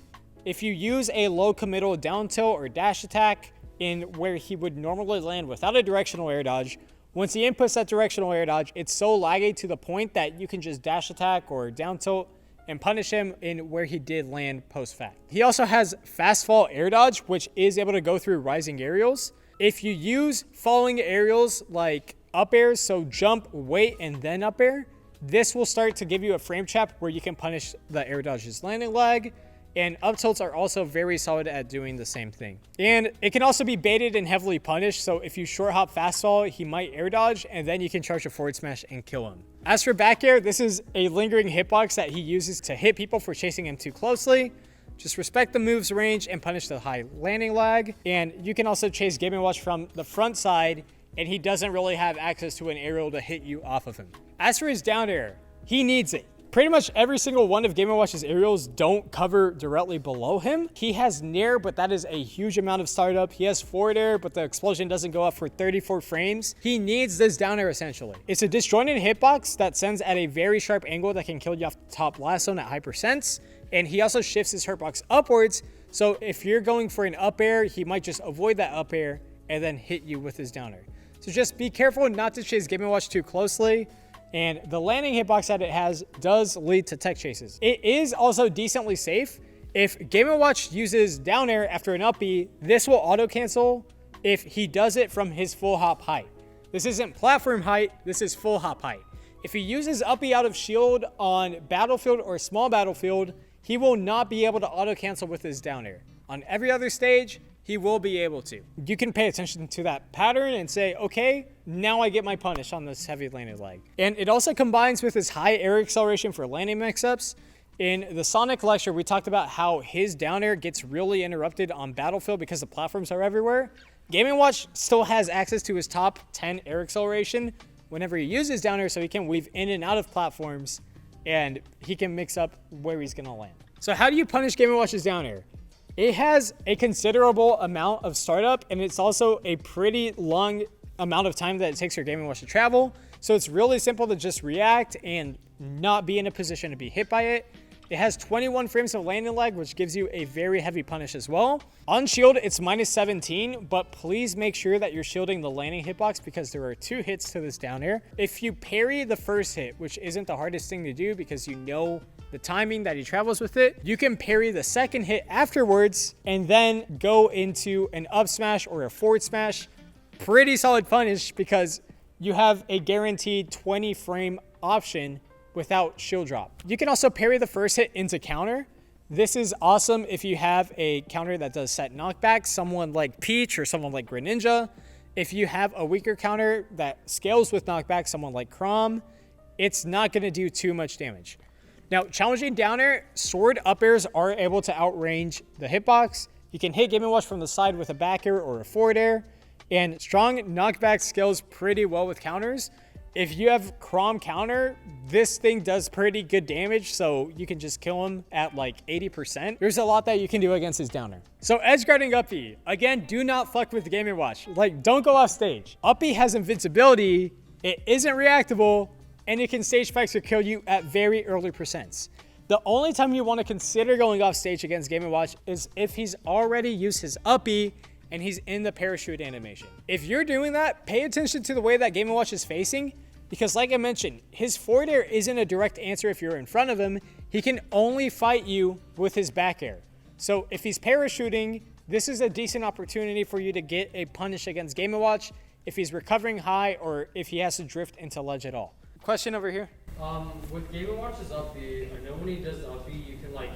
If you use a low committal down tilt or dash attack in where he would normally land without a directional air dodge, once he inputs that directional air dodge, it's so laggy to the point that you can just dash attack or down tilt and punish him in where he did land post-fact. He also has fast fall air dodge, which is able to go through rising aerials. If you use falling aerials like up airs, so jump, wait, and then up air, this will start to give you a frame trap where you can punish the air dodge's landing lag, and up tilts are also very solid at doing the same thing. And it can also be baited and heavily punished, so if you short hop fast fall, he might air dodge, and then you can charge a forward smash and kill him. As for back air, this is a lingering hitbox that he uses to hit people for chasing him too closely. Just respect the move's range and punish the high landing lag. And you can also chase Game & Watch from the front side, and he doesn't really have access to an aerial to hit you off of him. As for his down air, he needs it. Pretty much every single one of Game & Watch's aerials don't cover directly below him. He has Nair, but that is a huge amount of startup. He has forward air, but the explosion doesn't go up for 34 frames. He needs this down air essentially. It's a disjointed hitbox that sends at a very sharp angle that can kill you off the top blast zone at high percents. And he also shifts his hitbox upwards. So if you're going for an up air, he might just avoid that up air and then hit you with his down air. So just be careful not to chase Game & Watch too closely. And the landing hitbox that it has does lead to tech chases. It is also decently safe. If Game & Watch uses down air after an up B, this will auto cancel if he does it from his full hop height. This isn't platform height, this is full hop height. If he uses up B out of shield on battlefield or small battlefield, he will not be able to auto cancel with his down air. On every other stage, he will be able to. You can pay attention to that pattern and say, okay, now I get my punish on this heavy landing leg. And it also combines with his high air acceleration for landing mix-ups. In the Sonic lecture, we talked about how his down air gets really interrupted on battlefield because the platforms are everywhere. Game & Watch still has access to his top 10 air acceleration whenever he uses down air, so he can weave in and out of platforms and he can mix up where he's gonna land. So how do you punish Game & Watch's down air? It has a considerable amount of startup, and it's also a pretty long amount of time that it takes your Game & Watch to travel. So it's really simple to just react and not be in a position to be hit by it. It has 21 frames of landing lag, which gives you a very heavy punish as well. On shield, it's minus 17, but please make sure that you're shielding the landing hitbox because there are 2 hits to this down air. If you parry the first hit, which isn't the hardest thing to do because you know the timing that he travels with it, you can parry the second hit afterwards and then go into an up smash or a forward smash. Pretty solid punish because you have a guaranteed 20 frame option without shield drop. You can also parry the first hit into counter. This is awesome if you have a counter that does set knockback, someone like Peach or someone like Greninja. If you have a weaker counter that scales with knockback, someone like Chrom, it's not going to do too much damage. Now, challenging down air, sword up airs are able to outrange the hitbox. You can hit Game & Watch from the side with a back air or a forward air, and strong knockback scales pretty well with counters. If you have Chrom counter, this thing does pretty good damage, so you can just kill him at like 80%. There's a lot that you can do against his downer. So edge guarding Up B. Again, do not fuck with Game & Watch. Like, don't go off stage. Up B has invincibility, it isn't reactable, and it can stage spikes or kill you at very early percents. The only time you want to consider going off stage against Game & Watch is if he's already used his Up B and he's in the parachute animation. If you're doing that, pay attention to the way that Game & Watch is facing, because like I mentioned, his forward air isn't a direct answer if you're in front of him. He can only fight you with his back air. So if he's parachuting, this is a decent opportunity for you to get a punish against Game & Watch if he's recovering high or if he has to drift into ledge at all. Question over here. With Game & Watch's up B, I know when he does up B, you can like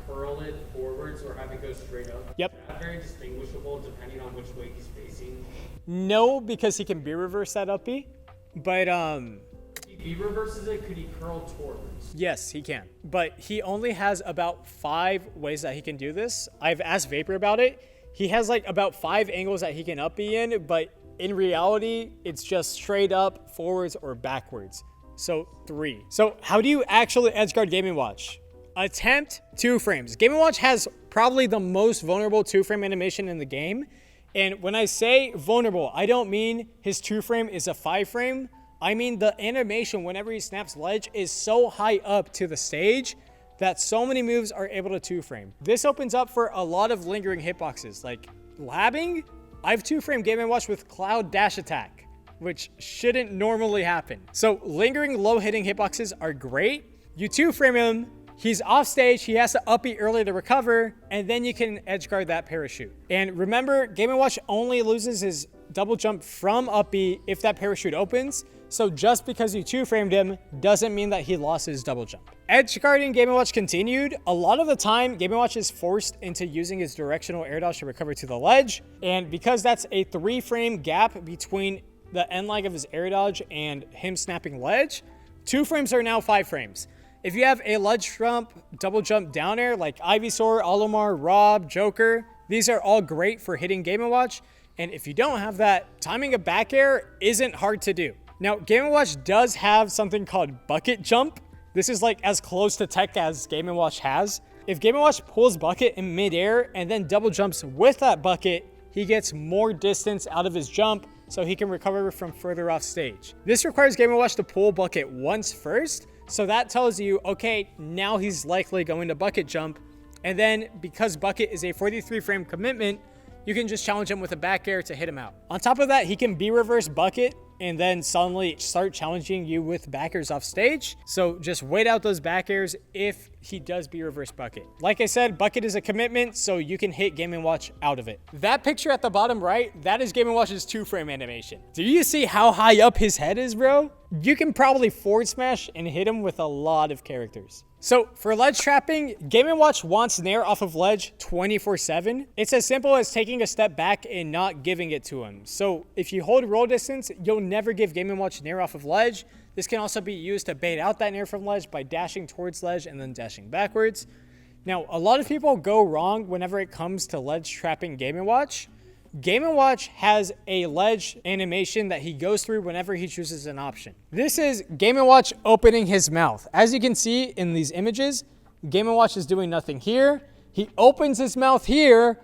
curl it forwards or have it go straight up. Yep. Is that very distinguishable depending on which way he's facing? No, because he can B reverse that Up B. But If he B reverses it, could he curl towards? yes, he can. But he only has about 5 ways that he can do this. I've asked Vapor about it. He has like about 5 angles that he can Up B in, but in reality, it's just straight up, forwards, or backwards. So 3. So how do you actually edge guard Game & Watch? Attempt 2 frames. Game & Watch has probably the most vulnerable 2-frame animation in the game. And when I say vulnerable, I don't mean his 2-frame is a 5-frame. I mean the animation whenever he snaps ledge is so high up to the stage that so many moves are able to 2-frame. This opens up for a lot of lingering hitboxes like labbing. I've 2-frame Game & Watch with Cloud Dash Attack, which shouldn't normally happen. So lingering low hitting hitboxes are great. You 2-frame him, he's off stage, he has to Up B early to recover, and then you can edge guard that parachute. And remember, Game & Watch only loses his double jump from Up B if that parachute opens. So just because you 2-framed him doesn't mean that he lost his double jump. Edge guarding Game & Watch continued. A lot of the time, Game & Watch is forced into using his directional air dodge to recover to the ledge. And because that's a 3-frame gap between the end lag of his air dodge and him snapping ledge, 2 frames are now 5 frames. If you have a ledge jump, double jump down air like Ivysaur, Olimar, Rob, Joker, these are all great for hitting Game & Watch. And if you don't have that, timing a back air isn't hard to do. Now, Game & Watch does have something called bucket jump. This is like as close to tech as Game & Watch has. If Game & Watch pulls bucket in midair and then double jumps with that bucket, he gets more distance out of his jump so he can recover from further off stage. This requires Game & Watch to pull bucket once first. So that tells you, okay, now he's likely going to bucket jump. And then because bucket is a 43-frame commitment, you can just challenge him with a back air to hit him out. On top of that, he can B reverse bucket and then suddenly start challenging you with back airs off stage. So just wait out those back airs if he does B reverse bucket. Like I said, bucket is a commitment, so you can hit Game & Watch out of it. That picture at the bottom right, that is Game & Watch's 2-frame animation. Do you see how high up his head is, bro? You can probably forward smash and hit him with a lot of characters. So for ledge trapping, Game & Watch wants Nair off of ledge 24/7. It's as simple as taking a step back and not giving it to him. So if you hold roll distance, you'll never give Game & Watch Nair off of ledge. This can also be used to bait out that Nair from ledge by dashing towards ledge and then dashing backwards. Now, a lot of people go wrong whenever it comes to ledge trapping Game & Watch. Game & Watch has a ledge animation that he goes through whenever he chooses an option. This is Game & Watch opening his mouth. As you can see in these images, Game & Watch is doing nothing here. He opens his mouth here.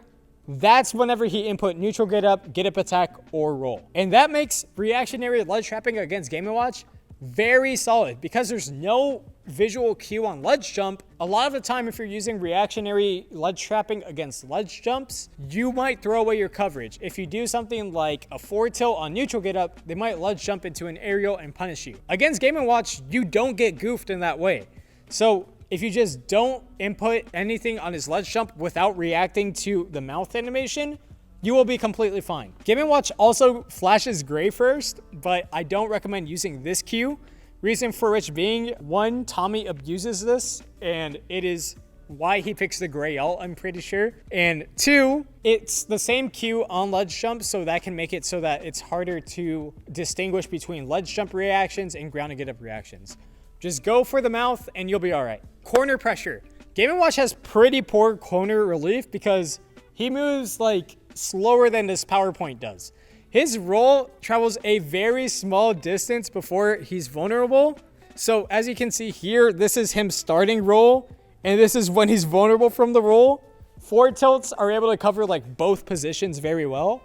That's whenever he input neutral get up attack, or roll. And that makes reactionary ledge trapping against Game & Watch very solid because there's no visual cue on ledge jump, a lot of the time if you're using reactionary ledge trapping against ledge jumps, you might throw away your coverage. If you do something like a forward tilt on neutral get up, they might ledge jump into an aerial and punish you. Against Game & Watch, you don't get goofed in that way. So if you just don't input anything on his ledge jump without reacting to the mouth animation, you will be completely fine. Game & Watch also flashes gray first, but I don't recommend using this cue. Reason for which being, one, Tommy abuses this, and it is why he picks the gray ult, I'm pretty sure. And two, it's the same cue on ledge jump, so that can make it so that it's harder to distinguish between ledge jump reactions and ground and get up reactions. Just go for the mouth and you'll be all right. Corner pressure. Game & Watch has pretty poor corner relief because he moves like slower than this PowerPoint does. His roll travels a very small distance before he's vulnerable. So as you can see here, this is him starting roll, and this is when he's vulnerable from the roll. Forward tilts are able to cover like both positions very well.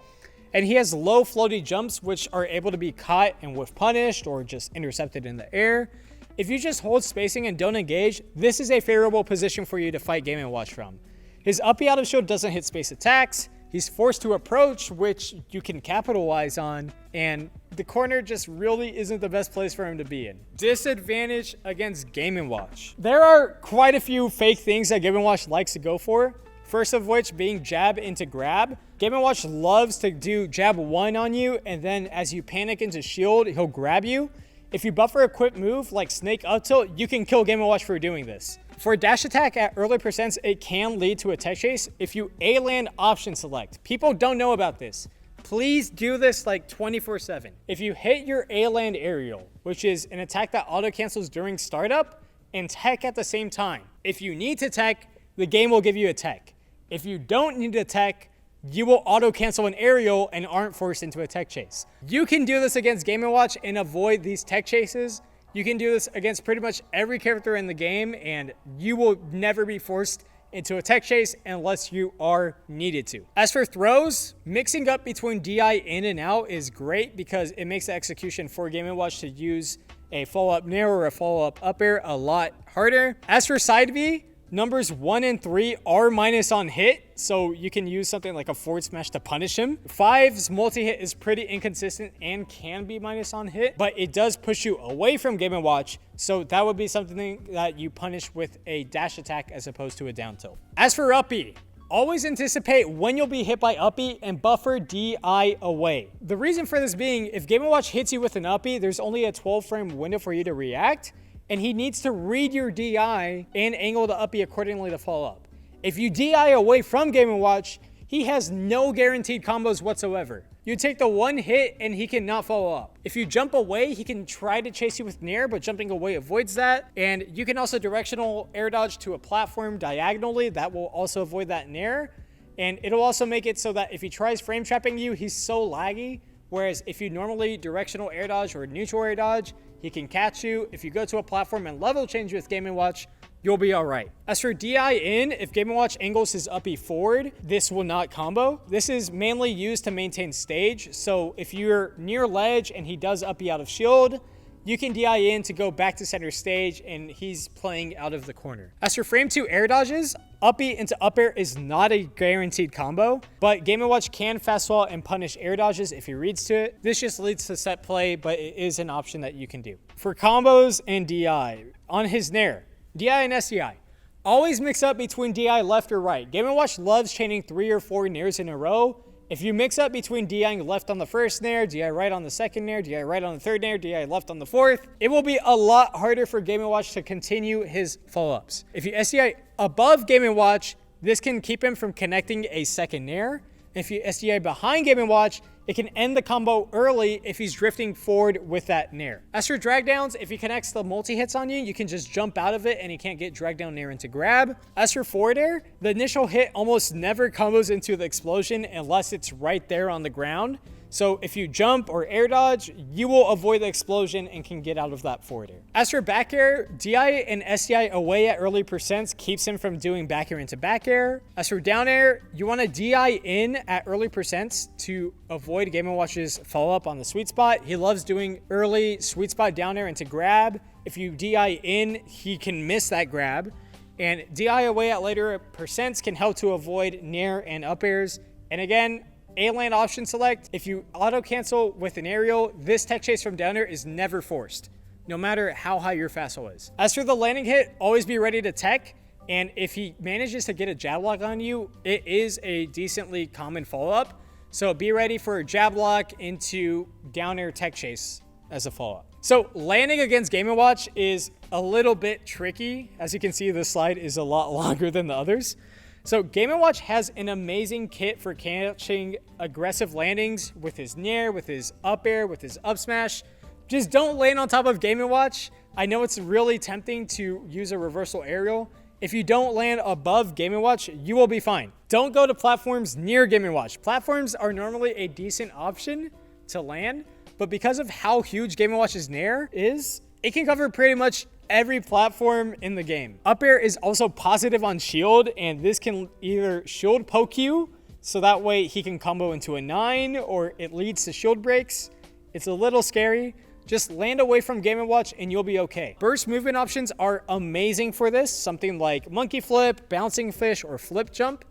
And he has low floaty jumps, which are able to be caught and whiff punished or just intercepted in the air. If you just hold spacing and don't engage, this is a favorable position for you to fight Game & Watch from. His uppy out of shield doesn't hit space attacks. He's forced to approach, which you can capitalize on, and the corner just really isn't the best place for him to be in. Disadvantage against Game & Watch. There are quite a few fake things that Game & Watch likes to go for. First of which being jab into grab. Game & Watch loves to do jab 1 on you, and then as you panic into shield, he'll grab you. If you buffer a quick move like snake up tilt, you can kill Game & Watch for doing this. For a dash attack at early percents, it can lead to a tech chase if you A-land option select. People don't know about this. Please do this like 24/7. If you hit your A-land aerial, which is an attack that auto cancels during startup, and tech at the same time. If you need to tech, the game will give you a tech. If you don't need to tech, you will auto cancel an aerial and aren't forced into a tech chase. You can do this against Game & Watch and avoid these tech chases. You can do this against pretty much every character in the game, and you will never be forced into a tech chase unless you are needed to. As for throws, mixing up between DI in and out is great because it makes the execution for Game & Watch to use a follow-up Nair or a follow-up up air a lot harder. As for side V, numbers 1 and 3 are minus on hit, so you can use something like a forward smash to punish him. 5's multi-hit is pretty inconsistent and can be minus on hit, but it does push you away from Game & Watch, so that would be something that you punish with a dash attack as opposed to a down tilt. As for uppy, always anticipate when you'll be hit by uppy and buffer DI away. The reason for this being, if Game & Watch hits you with an uppy, there's only a 12-frame window for you to react, and he needs to read your DI and angle the uppy accordingly to follow up. If you DI away from Game & Watch, he has no guaranteed combos whatsoever. You take the one hit and he cannot follow up. If you jump away, he can try to chase you with Nair, but jumping away avoids that. And you can also directional air dodge to a platform diagonally. That will also avoid that Nair. And it'll also make it so that if he tries frame trapping you, he's so laggy. Whereas if you normally directional air dodge or neutral air dodge, he can catch you. If you go to a platform and level change with Game & Watch, you'll be all right. As for DI in, if Game & Watch angles his uppy forward, this will not combo. This is mainly used to maintain stage. So if you're near ledge and he does uppy out of shield, you can DI in to go back to center stage and he's playing out of the corner. As for frame 2 air dodges, uppy into up air is not a guaranteed combo, but Game & Watch can fast swell and punish air dodges if he reads to it. This just leads to set play, but it is an option that you can do. For combos and DI, on his Nair, DI and SDI, always mix up between DI left or right. Game & Watch loves chaining 3 or 4 Nairs in a row. If you mix up between DIing left on the first Nair, DI right on the second Nair, DI right on the third Nair, DI left on the fourth, it will be a lot harder for Game & Watch to continue his follow-ups. If you SDI above Game & Watch, this can keep him from connecting a second Nair. If you SDI behind Game & Watch, it can end the combo early if he's drifting forward with that Nair. As for drag downs, if he connects the multi-hits on you, you can just jump out of it and he can't get drag down Nair into grab. As for forward air, the initial hit almost never combos into the explosion unless it's right there on the ground. So if you jump or air dodge, you will avoid the explosion and can get out of that forward air. As for back air, DI and SDI away at early percents keeps him from doing back air into back air. As for down air, you want to DI in at early percents to avoid Game & Watch's follow up on the sweet spot. He loves doing early sweet spot down air into grab. If you DI in, he can miss that grab. And DI away at later percents can help to avoid Nair and up airs. And again, A-land option select, if you auto cancel with an aerial, this tech chase from down air is never forced, no matter how high your fastball is. As for the landing hit, always be ready to tech. And if he manages to get a jab lock on you, it is a decently common follow-up. So be ready for a jab lock into down air tech chase as a follow-up. So landing against Game & Watch is a little bit tricky. As you can see, this slide is a lot longer than the others. So Game & Watch has an amazing kit for catching aggressive landings with his Nair, with his up air, with his up smash. Just don't land on top of Game & Watch. I know it's really tempting to use a reversal aerial. If you don't land above Game & Watch, you will be fine. Don't go to platforms near Game & Watch. Platforms are normally a decent option to land, but because of how huge Game & Watch's Nair is, it can cover pretty much every platform in the game. Up air is also positive on shield, and this can either shield poke you, so that way he can combo into a 9, or it leads to shield breaks. It's a little scary. Just land away from Game & Watch and you'll be okay. Burst movement options are amazing for this, something like monkey flip, bouncing fish, or flip jump.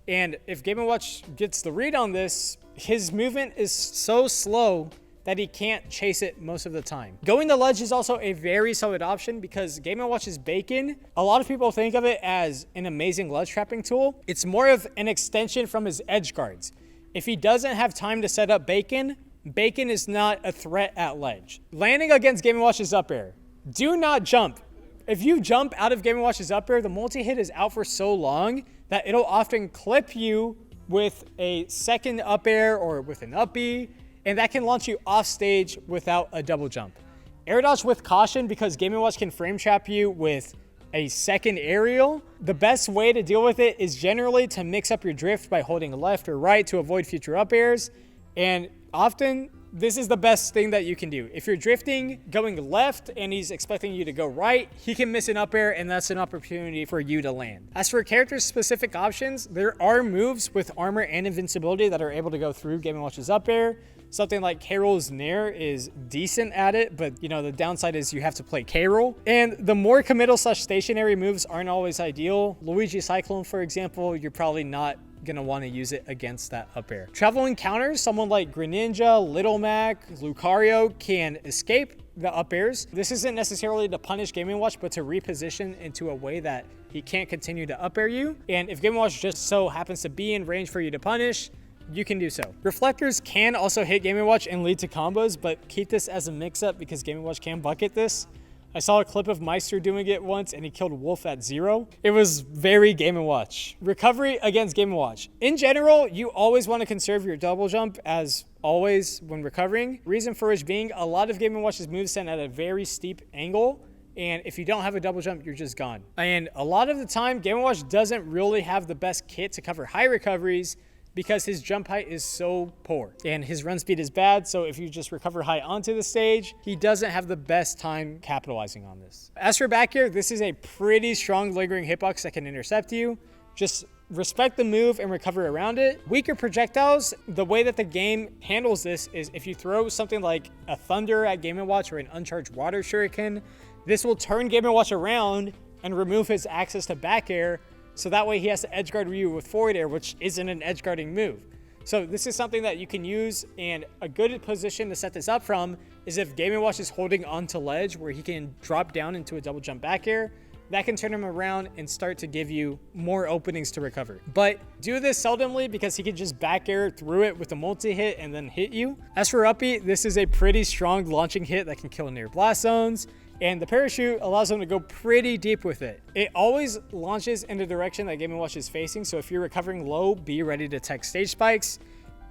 And if Game & Watch gets the read on this, his movement is so slow that he can't chase it most of the time. Going to ledge is also a very solid option because Game & Watch's bacon, a lot of people think of it as an amazing ledge trapping tool. It's more of an extension from his edge guards. If he doesn't have time to set up bacon, bacon is not a threat at ledge. Landing against Game & Watch's up air. Do not jump. If you jump out of Game & Watch's up air, the multi-hit is out for so long that it'll often clip you with a second up air or with an up B, and that can launch you off stage without a double jump. Air dodge with caution because Game & Watch can frame trap you with a second aerial. The best way to deal with it is generally to mix up your drift by holding left or right to avoid future up airs. And often, this is the best thing that you can do. If you're drifting, going left, and he's expecting you to go right, he can miss an up air, and that's an opportunity for you to land. As for character-specific options, there are moves with armor and invincibility that are able to go through Game & Watch's up air. Something like Carol's Nair is decent at it, but the downside is you have to play Carol. And the more committal / stationary moves aren't always ideal. Luigi Cyclone, for example, you're probably not gonna want to use it against that up air. Traveling counters, someone like Greninja, Little Mac, Lucario can escape the up airs. This isn't necessarily to punish Game & Watch, but to reposition into a way that he can't continue to up air you. And if Game & Watch just so happens to be in range for you to punish, you can do so. Reflectors can also hit Game & Watch and lead to combos, but keep this as a mix-up because Game & Watch can bucket this. I saw a clip of Meister doing it once and he killed Wolf at 0. It was very Game & Watch. Recovery against Game & Watch. In general, you always want to conserve your double jump as always when recovering. Reason for which being a lot of Game & Watch's moves stand at a very steep angle. And if you don't have a double jump, you're just gone. And a lot of the time, Game & Watch doesn't really have the best kit to cover high recoveries because his jump height is so poor and his run speed is bad. So if you just recover high onto the stage, he doesn't have the best time capitalizing on this. As for back air, this is a pretty strong lingering hitbox that can intercept you. Just respect the move and recover around it. Weaker projectiles, the way that the game handles this is if you throw something like a Thunder at Game & Watch or an uncharged water shuriken, this will turn Game & Watch around and remove his access to back air. So that way he has to edge guard you with forward air, which isn't an edge guarding move. So this is something that you can use, and a good position to set this up from is if Game & Watch is holding onto ledge where he can drop down into a double jump back air. That can turn him around and start to give you more openings to recover. But do this seldomly because he can just back air through it with a multi-hit and then hit you. As for uppy, this is a pretty strong launching hit that can kill near blast zones. And the parachute allows them to go pretty deep with it. It always launches in the direction that Game & Watch is facing, so if you're recovering low, be ready to tech stage spikes.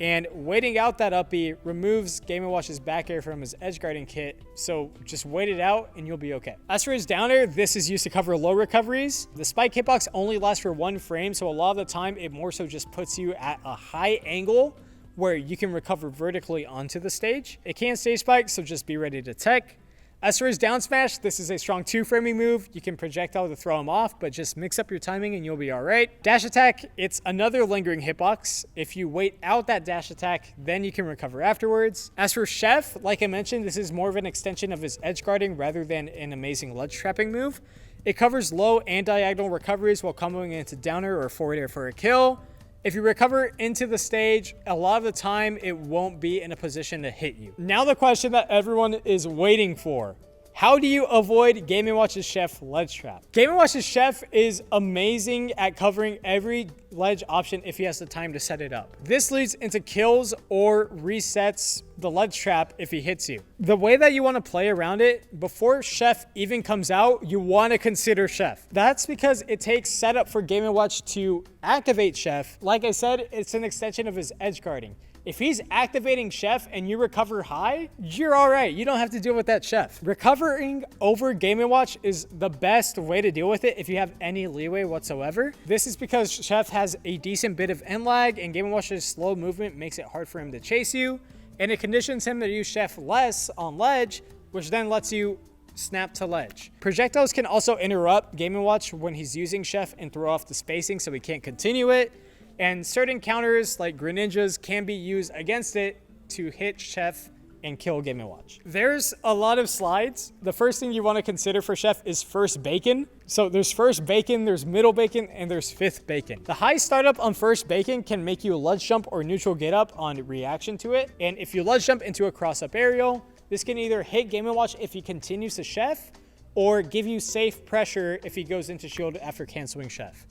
And waiting out that up B removes Game & Watch's back air from his edge guarding kit, so just wait it out and you'll be okay. As for his down air, this is used to cover low recoveries. The spike hitbox only lasts for 1 frame, so a lot of the time it more so just puts you at a high angle where you can recover vertically onto the stage. It can stage spike, so just be ready to tech. As for his down smash, this is a strong 2-framing move. You can projectile to throw him off, but just mix up your timing and you'll be all right. Dash attack, it's another lingering hitbox. If you wait out that dash attack, then you can recover afterwards. As for Chef, like I mentioned, this is more of an extension of his edge guarding rather than an amazing ledge trapping move. It covers low and diagonal recoveries while comboing into downer or forward air for a kill. If you recover into the stage, a lot of the time it won't be in a position to hit you. Now the question that everyone is waiting for. How do you avoid Game & Watch's Chef ledge trap? Game & Watch's Chef is amazing at covering every ledge option if he has the time to set it up. This leads into kills or resets the ledge trap if he hits you. The way that you want to play around it, before Chef even comes out, you want to consider Chef. That's because it takes setup for Game & Watch to activate Chef. Like I said, it's an extension of his edge guarding. If he's activating Chef and you recover high, you're all right. You don't have to deal with that Chef. Recovering over Game & Watch is the best way to deal with it if you have any leeway whatsoever. This is because Chef has a decent bit of end lag and Game & Watch's slow movement makes it hard for him to chase you. And it conditions him to use Chef less on ledge, which then lets you snap to ledge. Projectiles can also interrupt Game & Watch when he's using Chef and throw off the spacing so he can't continue it. And certain counters like Greninjas can be used against it to hit Chef and kill Game & Watch. There's a lot of slides. The first thing you want to consider for Chef is first bacon. So there's first bacon, there's middle bacon, and there's fifth bacon. The high startup on first bacon can make you ledge jump or neutral get up on reaction to it. And if you ledge jump into a cross up aerial, this can either hit Game & Watch if he continues to Chef or give you safe pressure if he goes into shield after canceling Chef.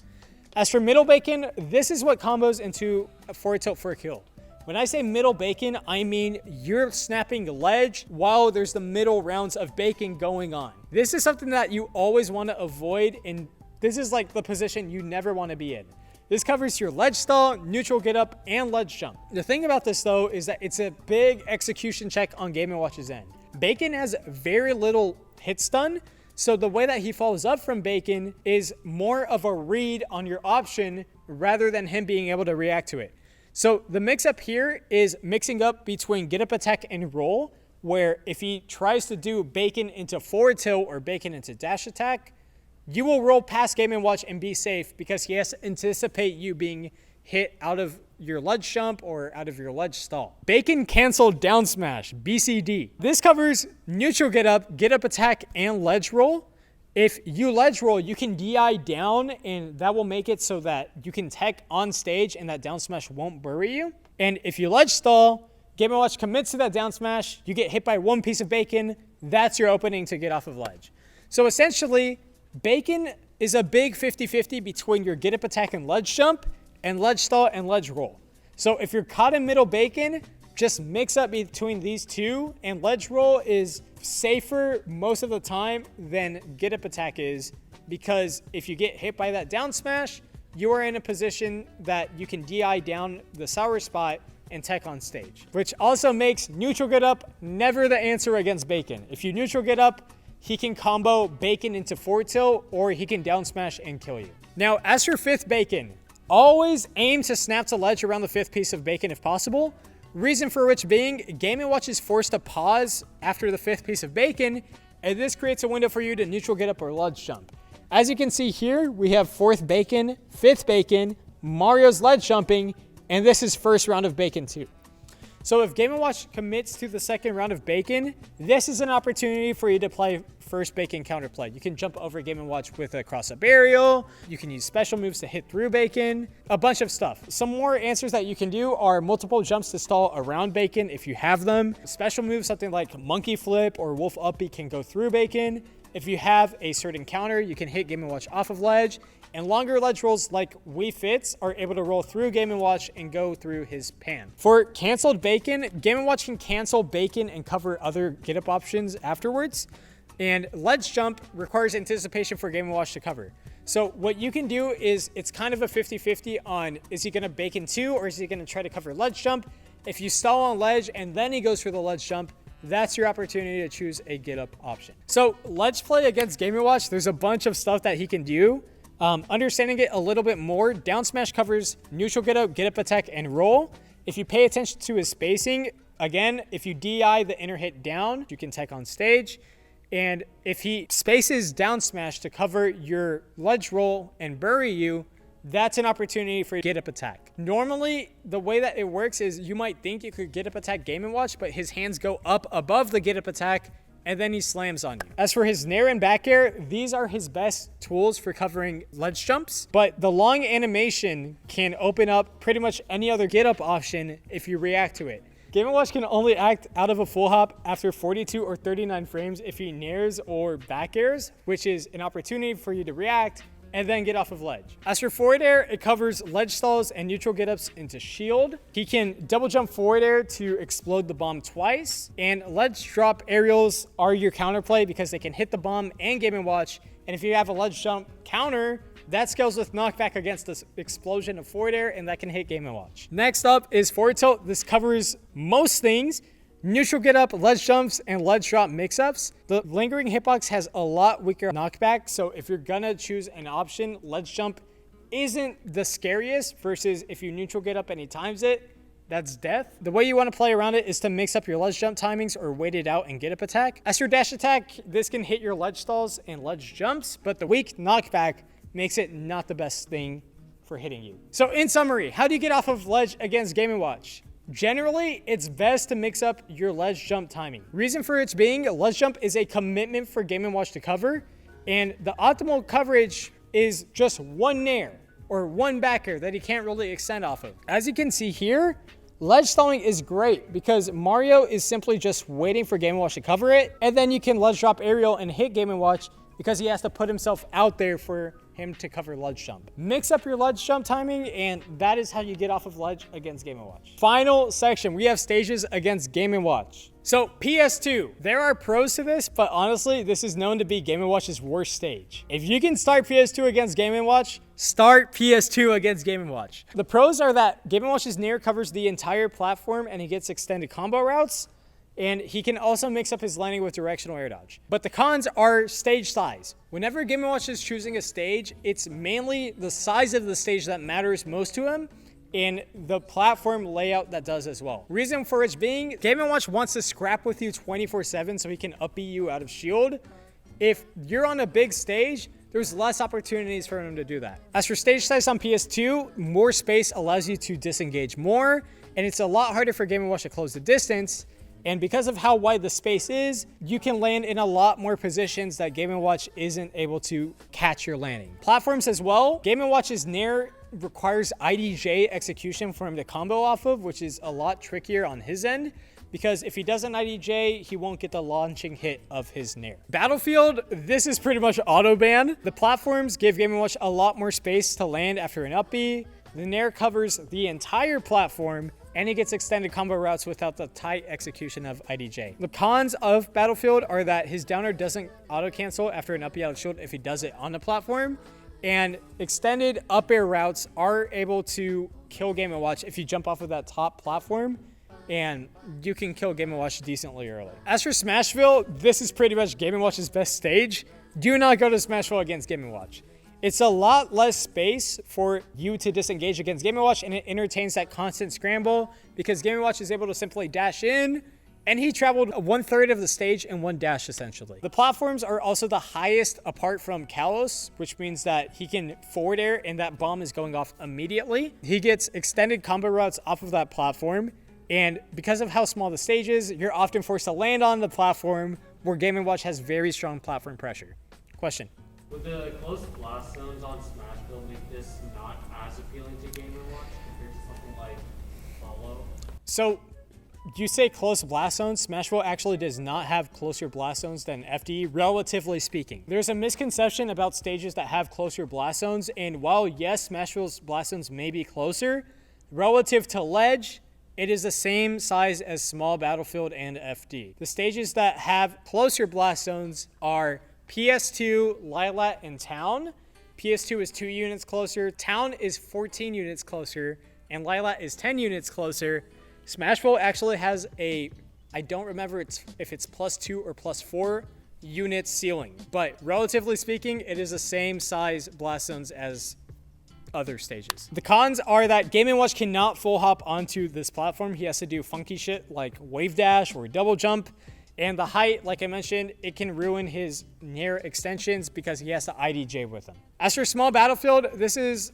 As for middle bacon, this is what combos into a forward tilt for a kill. When I say middle bacon, I mean you're snapping ledge while there's the middle rounds of bacon going on. This is something that you always want to avoid, and this is like the position you never want to be in. This covers your ledge stall, neutral get up, and ledge jump. The thing about this though is that it's a big execution check on Game & Watch's end. Bacon has very little hit stun, so the way that he follows up from bacon is more of a read on your option rather than him being able to react to it. So the mix up here is mixing up between get up attack and roll, where if he tries to do bacon into forward tilt or bacon into dash attack, you will roll past Game & Watch and be safe because he has to anticipate you being hit out of your ledge jump or out of your ledge stall. Bacon canceled down smash, BCD. This covers neutral get up attack, and ledge roll. If you ledge roll, you can DI down and that will make it so that you can tech on stage and that down smash won't bury you. And if you ledge stall, Game & Watch commits to that down smash, you get hit by one piece of bacon, that's your opening to get off of ledge. So essentially, bacon is a big 50-50 between your get up attack and ledge jump, and ledge stall and ledge roll. So if you're caught in middle bacon, just mix up between these two, and ledge roll is safer most of the time than get up attack is, because if you get hit by that down smash, you are in a position that you can DI down the sour spot and tech on stage, which also makes neutral get up never the answer against bacon. If you neutral get up, he can combo bacon into forward tilt or he can down smash and kill you. Now, as for fifth bacon, always aim to snap to ledge around the fifth piece of bacon if possible. Reason for which being, Game & Watch is forced to pause after the fifth piece of bacon, and this creates a window for you to neutral get up or ledge jump. As you can see here, we have fourth bacon, fifth bacon, Mario's ledge jumping, and this is first round of bacon too. So if Game & Watch commits to the second round of bacon, this is an opportunity for you to play first bacon counterplay. You can jump over Game & Watch with a cross-up aerial. You can use special moves to hit through bacon, a bunch of stuff. Some more answers that you can do are multiple jumps to stall around bacon if you have them. Special moves, something like monkey flip or wolf uppy can go through bacon. If you have a certain counter, you can hit Game & Watch off of ledge. And longer ledge rolls like Wii Fits are able to roll through Game & Watch and go through his pan. For canceled bacon, Game & Watch can cancel bacon and cover other get up options afterwards. And ledge jump requires anticipation for Game & Watch to cover. So what you can do is it's kind of a 50-50 on is he going to bacon 2 or is he going to try to cover ledge jump? If you stall on ledge and then he goes for the ledge jump, that's your opportunity to choose a get up option. So ledge play against Game & Watch, there's a bunch of stuff that he can do. Understanding it a little bit more, down smash covers neutral get up attack, and roll. If you pay attention to his spacing, again, if you DI the inner hit down, you can tech on stage. And if he spaces down smash to cover your ledge roll and bury you, that's an opportunity for get up attack. Normally, the way that it works is you might think you could get up attack Game & Watch, but his hands go up above the get up attack and then he slams on you. As for his Nair and back air, these are his best tools for covering ledge jumps, but the long animation can open up pretty much any other get up option if you react to it. Game & Watch can only act out of a full hop after 42 or 39 frames if he nairs or back airs, which is an opportunity for you to react and then get off of ledge. As for forward air, it covers ledge stalls and neutral get-ups into shield. He can double jump forward air to explode the bomb twice, and ledge drop aerials are your counterplay because they can hit the bomb and Game & Watch, and if you have a ledge jump counter, that scales with knockback against this explosion of forward air, and that can hit Game & Watch. Next up is forward tilt. This covers most things. Neutral get up, ledge jumps, and ledge drop mix-ups. The lingering hitbox has a lot weaker knockback, so if you're gonna choose an option, ledge jump isn't the scariest versus if you neutral get up and he times it, that's death. The way you want to play around it is to mix up your ledge jump timings or wait it out and get up attack. As your dash attack, this can hit your ledge stalls and ledge jumps, but the weak knockback makes it not the best thing for hitting you. So in summary, how do you get off of ledge against Game & Watch? Generally, it's best to mix up your ledge jump timing. Reason for it being, ledge jump is a commitment for Game & Watch to cover, and the optimal coverage is just one nair or one back air that he can't really extend off of. As you can see here, ledge stalling is great because Mario is simply just waiting for Game & Watch to cover it, and then you can ledge drop aerial and hit Game & Watch because he has to put himself out there for him to cover ledge jump. Mix up your ledge jump timing, and that is how you get off of ledge against Game & Watch. Final section, we have stages against Game & Watch. So PS2, there are pros to this, but honestly, this is known to be Game & Watch's worst stage. If you can start PS2 against Game & Watch, start PS2 against Game & Watch. The pros are that Game & Watch's Nair covers the entire platform and he gets extended combo routes, and he can also mix up his landing with directional air dodge. But the cons are stage size. Whenever Game & Watch is choosing a stage, it's mainly the size of the stage that matters most to him, and the platform layout that does as well. Reason for it being, Game & Watch wants to scrap with you 24/7 so he can up B you out of shield. If you're on a big stage, there's less opportunities for him to do that. As for stage size on PS2, more space allows you to disengage more, and it's a lot harder for Game & Watch to close the distance. And because of how wide the space is, you can land in a lot more positions that Game & Watch isn't able to catch your landing. Platforms as well, Game & Watch's Nair requires IDJ execution for him to combo off of, which is a lot trickier on his end, because if he doesn't IDJ, he won't get the launching hit of his Nair. Battlefield, this is pretty much auto ban. The platforms give Game & Watch a lot more space to land after an up B. The Nair covers the entire platform, and he gets extended combo routes without the tight execution of IDJ. The cons of Battlefield are that his downer doesn't auto-cancel after an up B out of shield if he does it on the platform, and extended up air routes are able to kill Game & Watch if you jump off of that top platform, and you can kill Game & Watch decently early. As for Smashville, this is pretty much Game & Watch's best stage. Do not go to Smashville against Game & Watch. It's a lot less space for you to disengage against Game & Watch, and it entertains that constant scramble because Game & Watch is able to simply dash in, and he traveled 1/3 of the stage in one dash essentially. The platforms are also the highest apart from Kalos, which means that he can forward air and that bomb is going off immediately. He gets extended combo routes off of that platform, and because of how small the stage is, you're often forced to land on the platform where Game & Watch has very strong platform pressure. Question. Would the close blast zones on Smashville make this not as appealing to Game & Watch compared to something like Follow? So, you say close blast zones. Smashville actually does not have closer blast zones than FD, relatively speaking. There's a misconception about stages that have closer blast zones, and while yes, Smashville's blast zones may be closer, relative to Ledge, it is the same size as small Battlefield and FD. The stages that have closer blast zones are PS2, Lilat, and Town. PS2 is 2 units closer, Town is 14 units closer, and Lilat is 10 units closer. Smashville actually has a, I don't remember if it's +2 or +4 units ceiling, but relatively speaking, it is the same size blast zones as other stages. The cons are that Game & Watch cannot full hop onto this platform. He has to do funky shit like wave dash or double jump. And the height, like I mentioned, it can ruin his Nair extensions because he has to IDJ with them. As for small battlefield, this is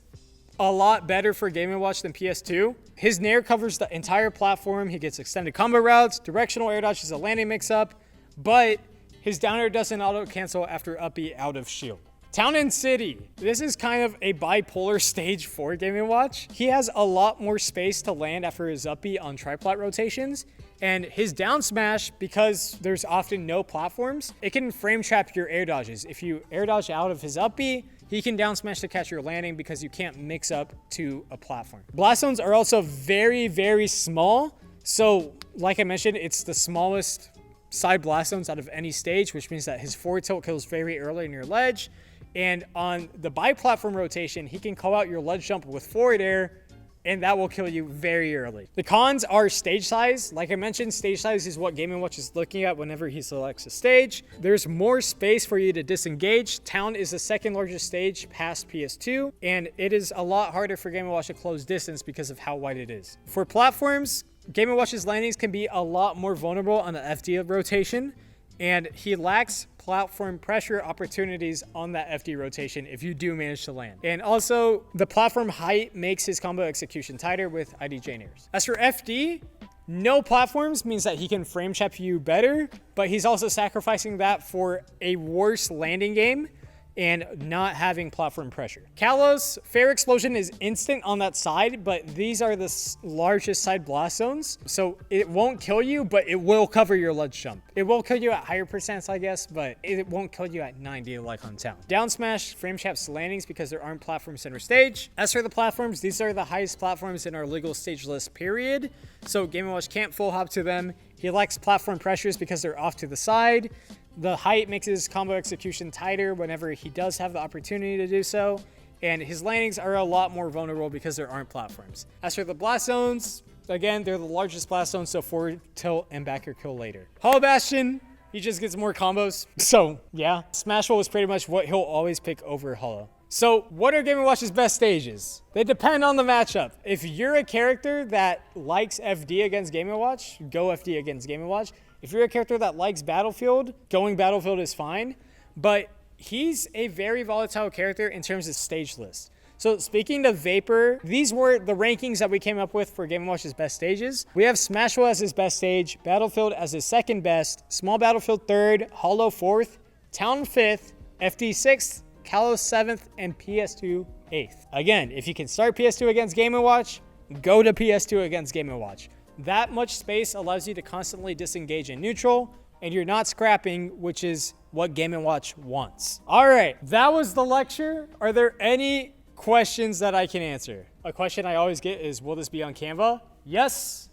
a lot better for Game & Watch than PS2. His Nair covers the entire platform. He gets extended combo routes, directional air dodge is a landing mix-up, but his down air doesn't auto-cancel after up B out of shield. Town and City. This is kind of a bipolar stage for Game & Watch. He has a lot more space to land after his up B on triplat rotations, and his down smash, because there's often no platforms, it can frame trap your air dodges. If you air dodge out of his up B, he can down smash to catch your landing because you can't mix up to a platform. Blast zones are also very, very small. So like I mentioned, it's the smallest side blast zones out of any stage, which means that his forward tilt kills very early in your ledge. And on the bi-platform rotation, he can call out your ledge jump with forward air, and that will kill you very early. The cons are stage size. Like I mentioned, stage size is what Game & Watch is looking at whenever he selects a stage. There's more space for you to disengage. Town is the second largest stage past PS2, and it is a lot harder for Game & Watch to close distance because of how wide it is. For platforms, Game & Watch's landings can be a lot more vulnerable on the FD rotation, and he lacks platform pressure opportunities on that FD rotation if you do manage to land. And also, the platform height makes his combo execution tighter with IDJ Nairs. As for FD, no platforms means that he can frame trap you better, but he's also sacrificing that for a worse landing game and not having platform pressure. Kalos, Fair Explosion is instant on that side, but these are the largest side blast zones, so it won't kill you, but it will cover your ledge jump. It will kill you at higher percents, I guess, but it won't kill you at 90 like on Town. Down smash frame traps landings because there aren't platforms center stage. As for the platforms, these are the highest platforms in our legal stage list, period. So Game & Watch can't full hop to them. He lacks platform pressures because they're off to the side. The height makes his combo execution tighter whenever he does have the opportunity to do so, and his landings are a lot more vulnerable because there aren't platforms. As for the blast zones, again, they're the largest blast zones, so forward tilt and back air kill later. Hollow Bastion, he just gets more combos. So yeah, Smashville is pretty much what he'll always pick over Hollow. So what are Game & Watch's best stages? They depend on the matchup. If you're a character that likes FD against Game & Watch, go FD against Game & Watch. If you're a character that likes Battlefield, going Battlefield is fine, but he's a very volatile character in terms of stage list. So speaking of Vapor, these were the rankings that we came up with for Game & Watch's best stages. We have Smashville as his best stage, Battlefield as his second best, Small Battlefield third, Hollow fourth, Town fifth, FD 6th, Kalos 7th, and PS2 8th. Again, if you can start PS2 against Game & Watch, go to PS2 against Game & Watch. That much space allows you to constantly disengage in neutral, and you're not scrapping, which is what Game & Watch wants. All right, that was the lecture. Are there any questions that I can answer? A question I always get is, will this be on Canva? Yes,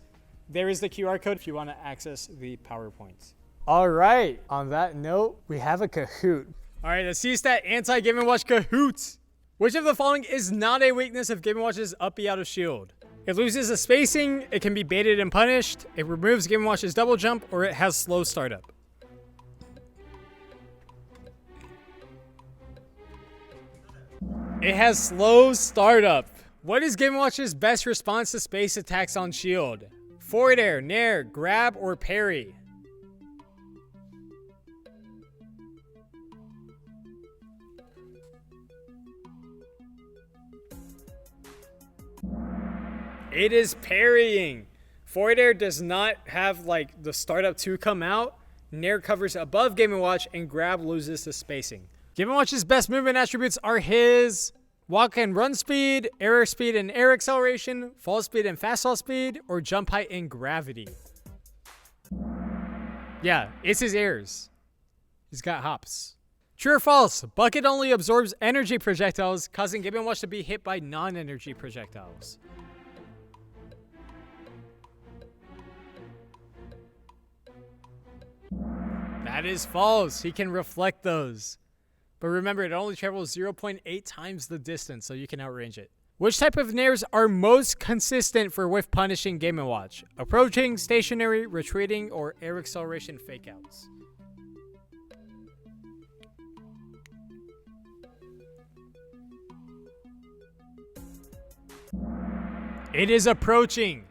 there is the QR code if you want to access the PowerPoint. All right, on that note, we have a Kahoot. All right, the CSTAT anti-Game & Watch Kahoot. Which of the following is not a weakness of Game & Watch's up B out of shield? It loses the spacing, it can be baited and punished, it removes Game & Watch's double jump, or it has slow startup. It has slow startup. What is Game & Watch's best response to space attacks on shield? Forward air, nair, grab, or parry? It is parrying. Forward air does not have like the startup to come out. Nair covers above Game & Watch, and grab loses the spacing. Game & Watch's best movement attributes are his walk and run speed, air speed and air acceleration, fall speed and fast fall speed, or jump height and gravity. Yeah, it's his airs. He's got hops. True or false? Bucket only absorbs energy projectiles, causing Game & Watch to be hit by non-energy projectiles. That is false. He can reflect those. But remember, it only travels 0.8 times the distance, so you can outrange it. Which type of nairs are most consistent for whiff punishing Game & Watch? Approaching, stationary, retreating, or air acceleration fakeouts? It is approaching.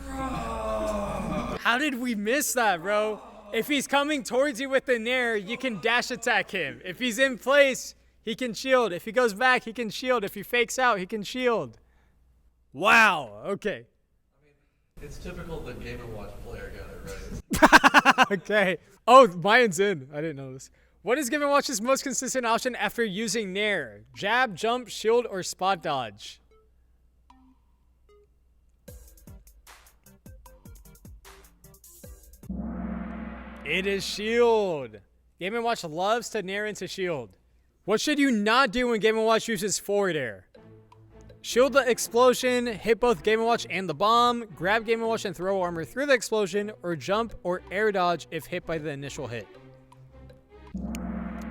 How did we miss that, bro? If he's coming towards you with the Nair, you can dash attack him. If he's in place, he can shield. If he goes back, he can shield. If he fakes out, he can shield. Wow, okay. I mean, it's typical the Game & Watch player got it right. Okay. Oh, mine's in. I didn't know this. What is Game & Watch's most consistent option after using Nair? Jab, jump, shield, or spot dodge? It is shield. Game & Watch loves to Nair into shield. What should you not do when Game & Watch uses forward air? Shield the explosion, hit both Game & Watch and the bomb, grab Game & Watch and throw armor through the explosion, or jump or air dodge if hit by the initial hit.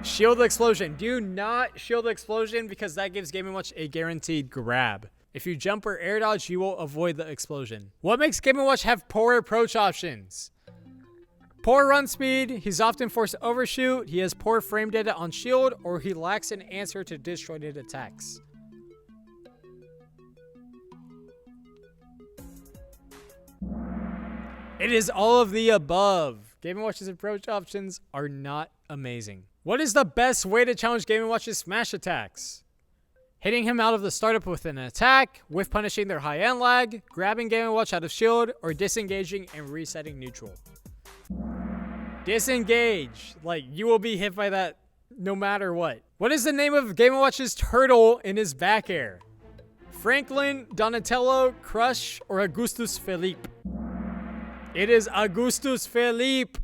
Shield the explosion. Do not shield the explosion because that gives Game & Watch a guaranteed grab. If you jump or air dodge, you will avoid the explosion. What makes Game & Watch have poor approach options? Poor run speed, he's often forced to overshoot, he has poor frame data on shield, or he lacks an answer to disjointed attacks. It is all of the above. Game & Watch's approach options are not amazing. What is the best way to challenge Game & Watch's smash attacks? Hitting him out of the startup with an attack, whiff punishing their high end lag, grabbing Game & Watch out of shield, or disengaging and resetting neutral. Disengage. Like, you will be hit by that no matter what. What is the name of Game & Watch's turtle in his back air? Franklin, Donatello, Crush, or Augustus Philippe? It is Augustus Philippe.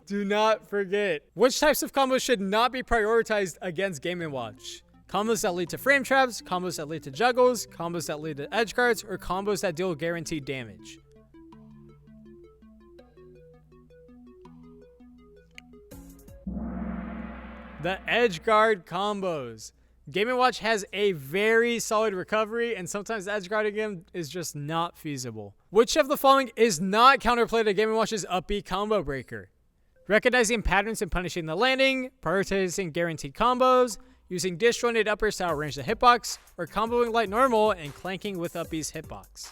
Do not forget. Which types of combos should not be prioritized against Game & Watch? Combos that lead to frame traps, combos that lead to juggles, combos that lead to edge guards, or combos that deal guaranteed damage? The edge guard combos. Game & Watch has a very solid recovery, and sometimes edge guarding him is just not feasible. Which of the following is not counterplay to Game & Watch's up B combo breaker? Recognizing patterns and punishing the landing, prioritizing guaranteed combos, using disjointed uppers to outrange the hitbox, or comboing like normal and clanking with up B's hitbox?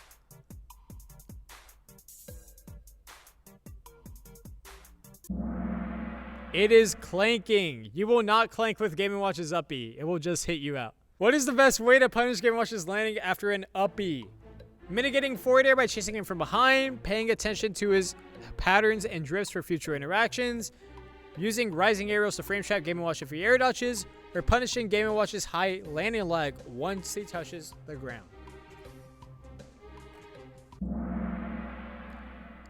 It is clanking. You will not clank with Game & Watch's up B. It will just hit you out. What is the best way to punish Game & Watch's landing after an up B? Mitigating forward air by chasing him from behind, paying attention to his patterns and drifts for future interactions, using rising aerials to frame trap Game & Watch if he air dodges, or punishing Game & Watch's high landing lag once he touches the ground.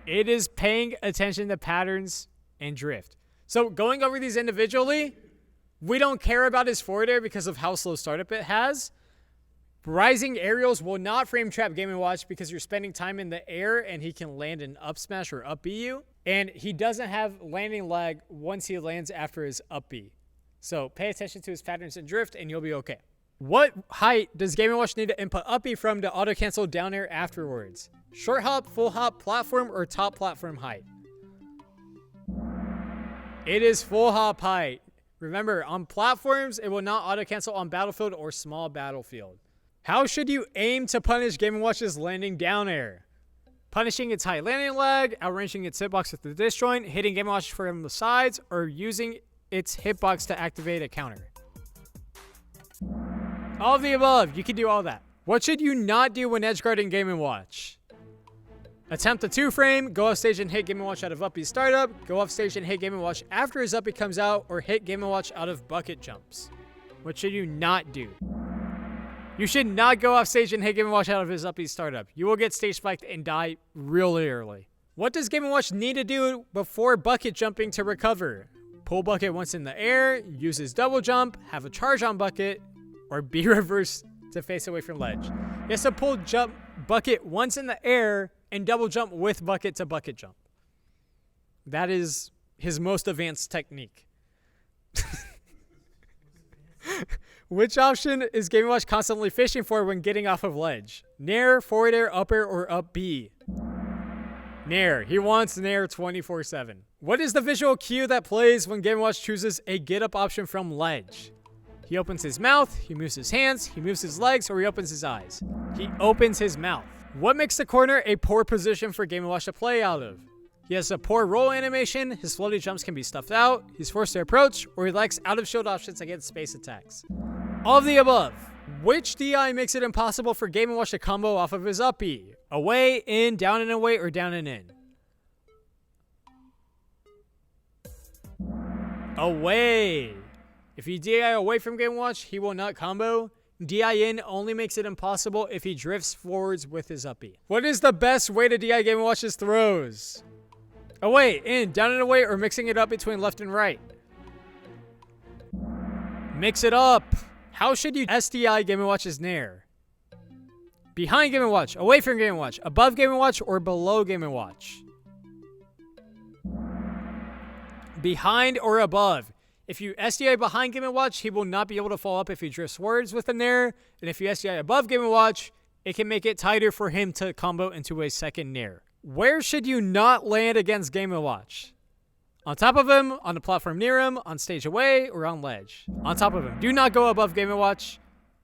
It is paying attention to patterns and drift. So going over these individually, we don't care about his forward air because of how slow startup it has. Rising aerials will not frame trap Game & Watch because you're spending time in the air and he can land an up smash or up B you. And he doesn't have landing lag once he lands after his up B. So pay attention to his patterns and drift and you'll be okay. What height does Game & Watch need to input up B from to auto cancel down air afterwards? Short hop, full hop, platform, or top platform height? It is full hop height. Remember, on platforms, it will not auto-cancel on battlefield or small battlefield. How should you aim to punish Game & Watch's landing down air? Punishing its high landing lag, outranging its hitbox with the disjoint, hitting Game & Watch from the sides, or using its hitbox to activate a counter? All of the above. You can do all that. What should you not do when edge guarding Game & Watch? Attempt a 2-frame, go off stage and hit Game & Watch out of up B startup, go off stage and hit Game & Watch after his up B comes out, or hit Game & Watch out of bucket jumps. What should you not do? You should not go off stage and hit Game & Watch out of his up B startup. You will get stage spiked and die really early. What does Game & Watch need to do before bucket jumping to recover? Pull bucket once in the air, use his double jump, have a charge on bucket, or be reversed to face away from ledge. He has to pull jump bucket once in the air and double jump with bucket to bucket jump. That is his most advanced technique. Which option is Game & Watch constantly fishing for when getting off of ledge? Nair, forward air, up air, or up B? Nair. He wants Nair 24/7. What is the visual cue that plays when Game & Watch chooses a get up option from ledge? He opens his mouth, he moves his hands, he moves his legs, or he opens his eyes. He opens his mouth. What makes the corner a poor position for Game & Watch to play out of? He has a poor roll animation, his floaty jumps can be stuffed out, he's forced to approach, or he lacks out of shield options against space attacks. All of the above. Which DI makes it impossible for Game & Watch to combo off of his up B? Away, in, down and away, or down and in? Away. If you DI away from Game & Watch, he will not combo. DI in only makes it impossible if he drifts forwards with his up B. What is the best way to DI Game & Watch's throws? Away, in, down and away, or mixing it up between left and right? Mix it up. How should you SDI Game & Watch's Nair? Behind Game & Watch, away from Game & Watch, above Game & Watch, or below Game & Watch? Behind or above. If you SDI behind Game & Watch, he will not be able to follow up if he drifts words with the Nair. And if you SDI above Game & Watch, it can make it tighter for him to combo into a second Nair. Where should you not land against Game & Watch? On top of him, on the platform near him, on stage away, or on ledge? On top of him. Do not go above Game & Watch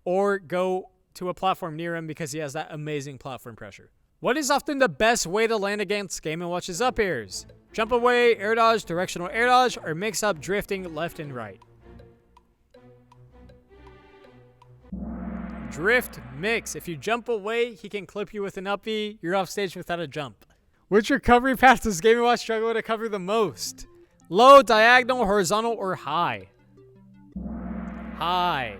or go to a platform near him because he has that amazing platform pressure. What is often the best way to land against Game & Watch's up airs? Jump away, air dodge, directional air dodge, or mix up drifting left and right? Drift mix. If you jump away, he can clip you with an up B. You're off stage without a jump. Which recovery path does Game & Watch struggle to cover the most? Low, diagonal, horizontal, or high? High.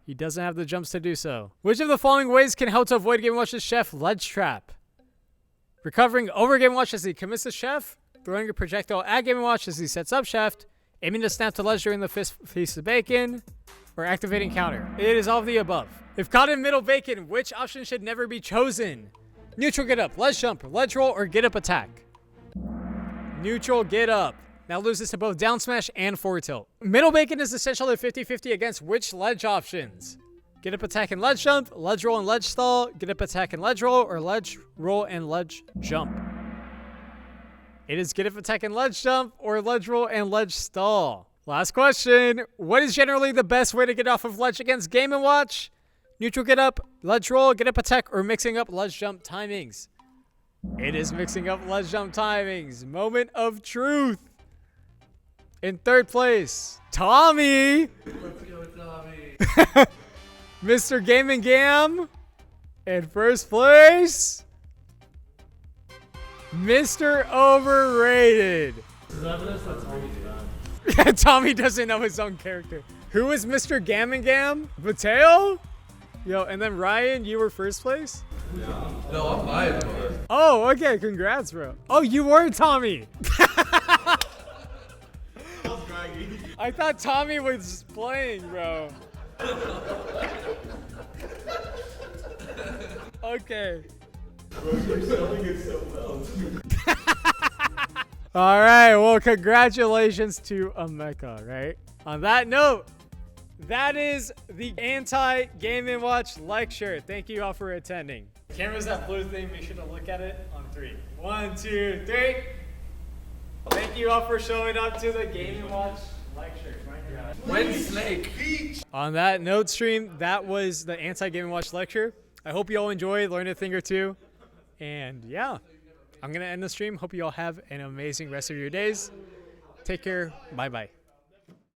He doesn't have the jumps to do so. Which of the following ways can help to avoid Game & Watch's chef ledge trap? Recovering over Game & Watch as he commits to chef, throwing a projectile at Game & Watch as he sets up chef, aiming to snap to ledge during the feast of bacon, or activating counter. It is all of the above. If caught in middle bacon, which option should never be chosen? Neutral get up, ledge jump, ledge roll, or get up attack? Neutral get up. Now loses to both down smash and forward tilt. Middle bacon is essentially 50-50 against which ledge options? Get up attack and ledge jump, ledge roll and ledge stall, get up attack and ledge roll, or ledge roll and ledge jump. It is get up attack and ledge jump, or ledge roll and ledge stall. Last question. What is generally the best way to get off of ledge against Game & Watch? Neutral get up, ledge roll, get up attack, or mixing up ledge jump timings? It is mixing up ledge jump timings. Moment of truth. In third place, Tommy. Let's go, Tommy. Mr. Game and Gam. In first place, Mr. Overrated. There's evidence that Tommy's bad. Tommy doesn't know his own character. Who is Mr. Gam and Gam? Mateo? Yo, and then Ryan, you were first place? No, I'm biased. Oh, okay. Congrats, bro. Oh, you were Tommy. I thought Tommy was playing, bro. Okay. Bro, you're selling it so well. All right. Well, congratulations to Emeka, right? On that note, that is the anti-Game & Watch lecture. Thank you all for attending. Camera's that blue thing. Make sure to look at it on 3. 1, 2, 3. Thank you all for showing up to the Game & Watch lecture. When Snake. On that note, stream, that was the anti-Game & Watch lecture. I hope you all enjoyed, learned a thing or two. And yeah, I'm going to end the stream. Hope you all have an amazing rest of your days. Take care. Bye-bye.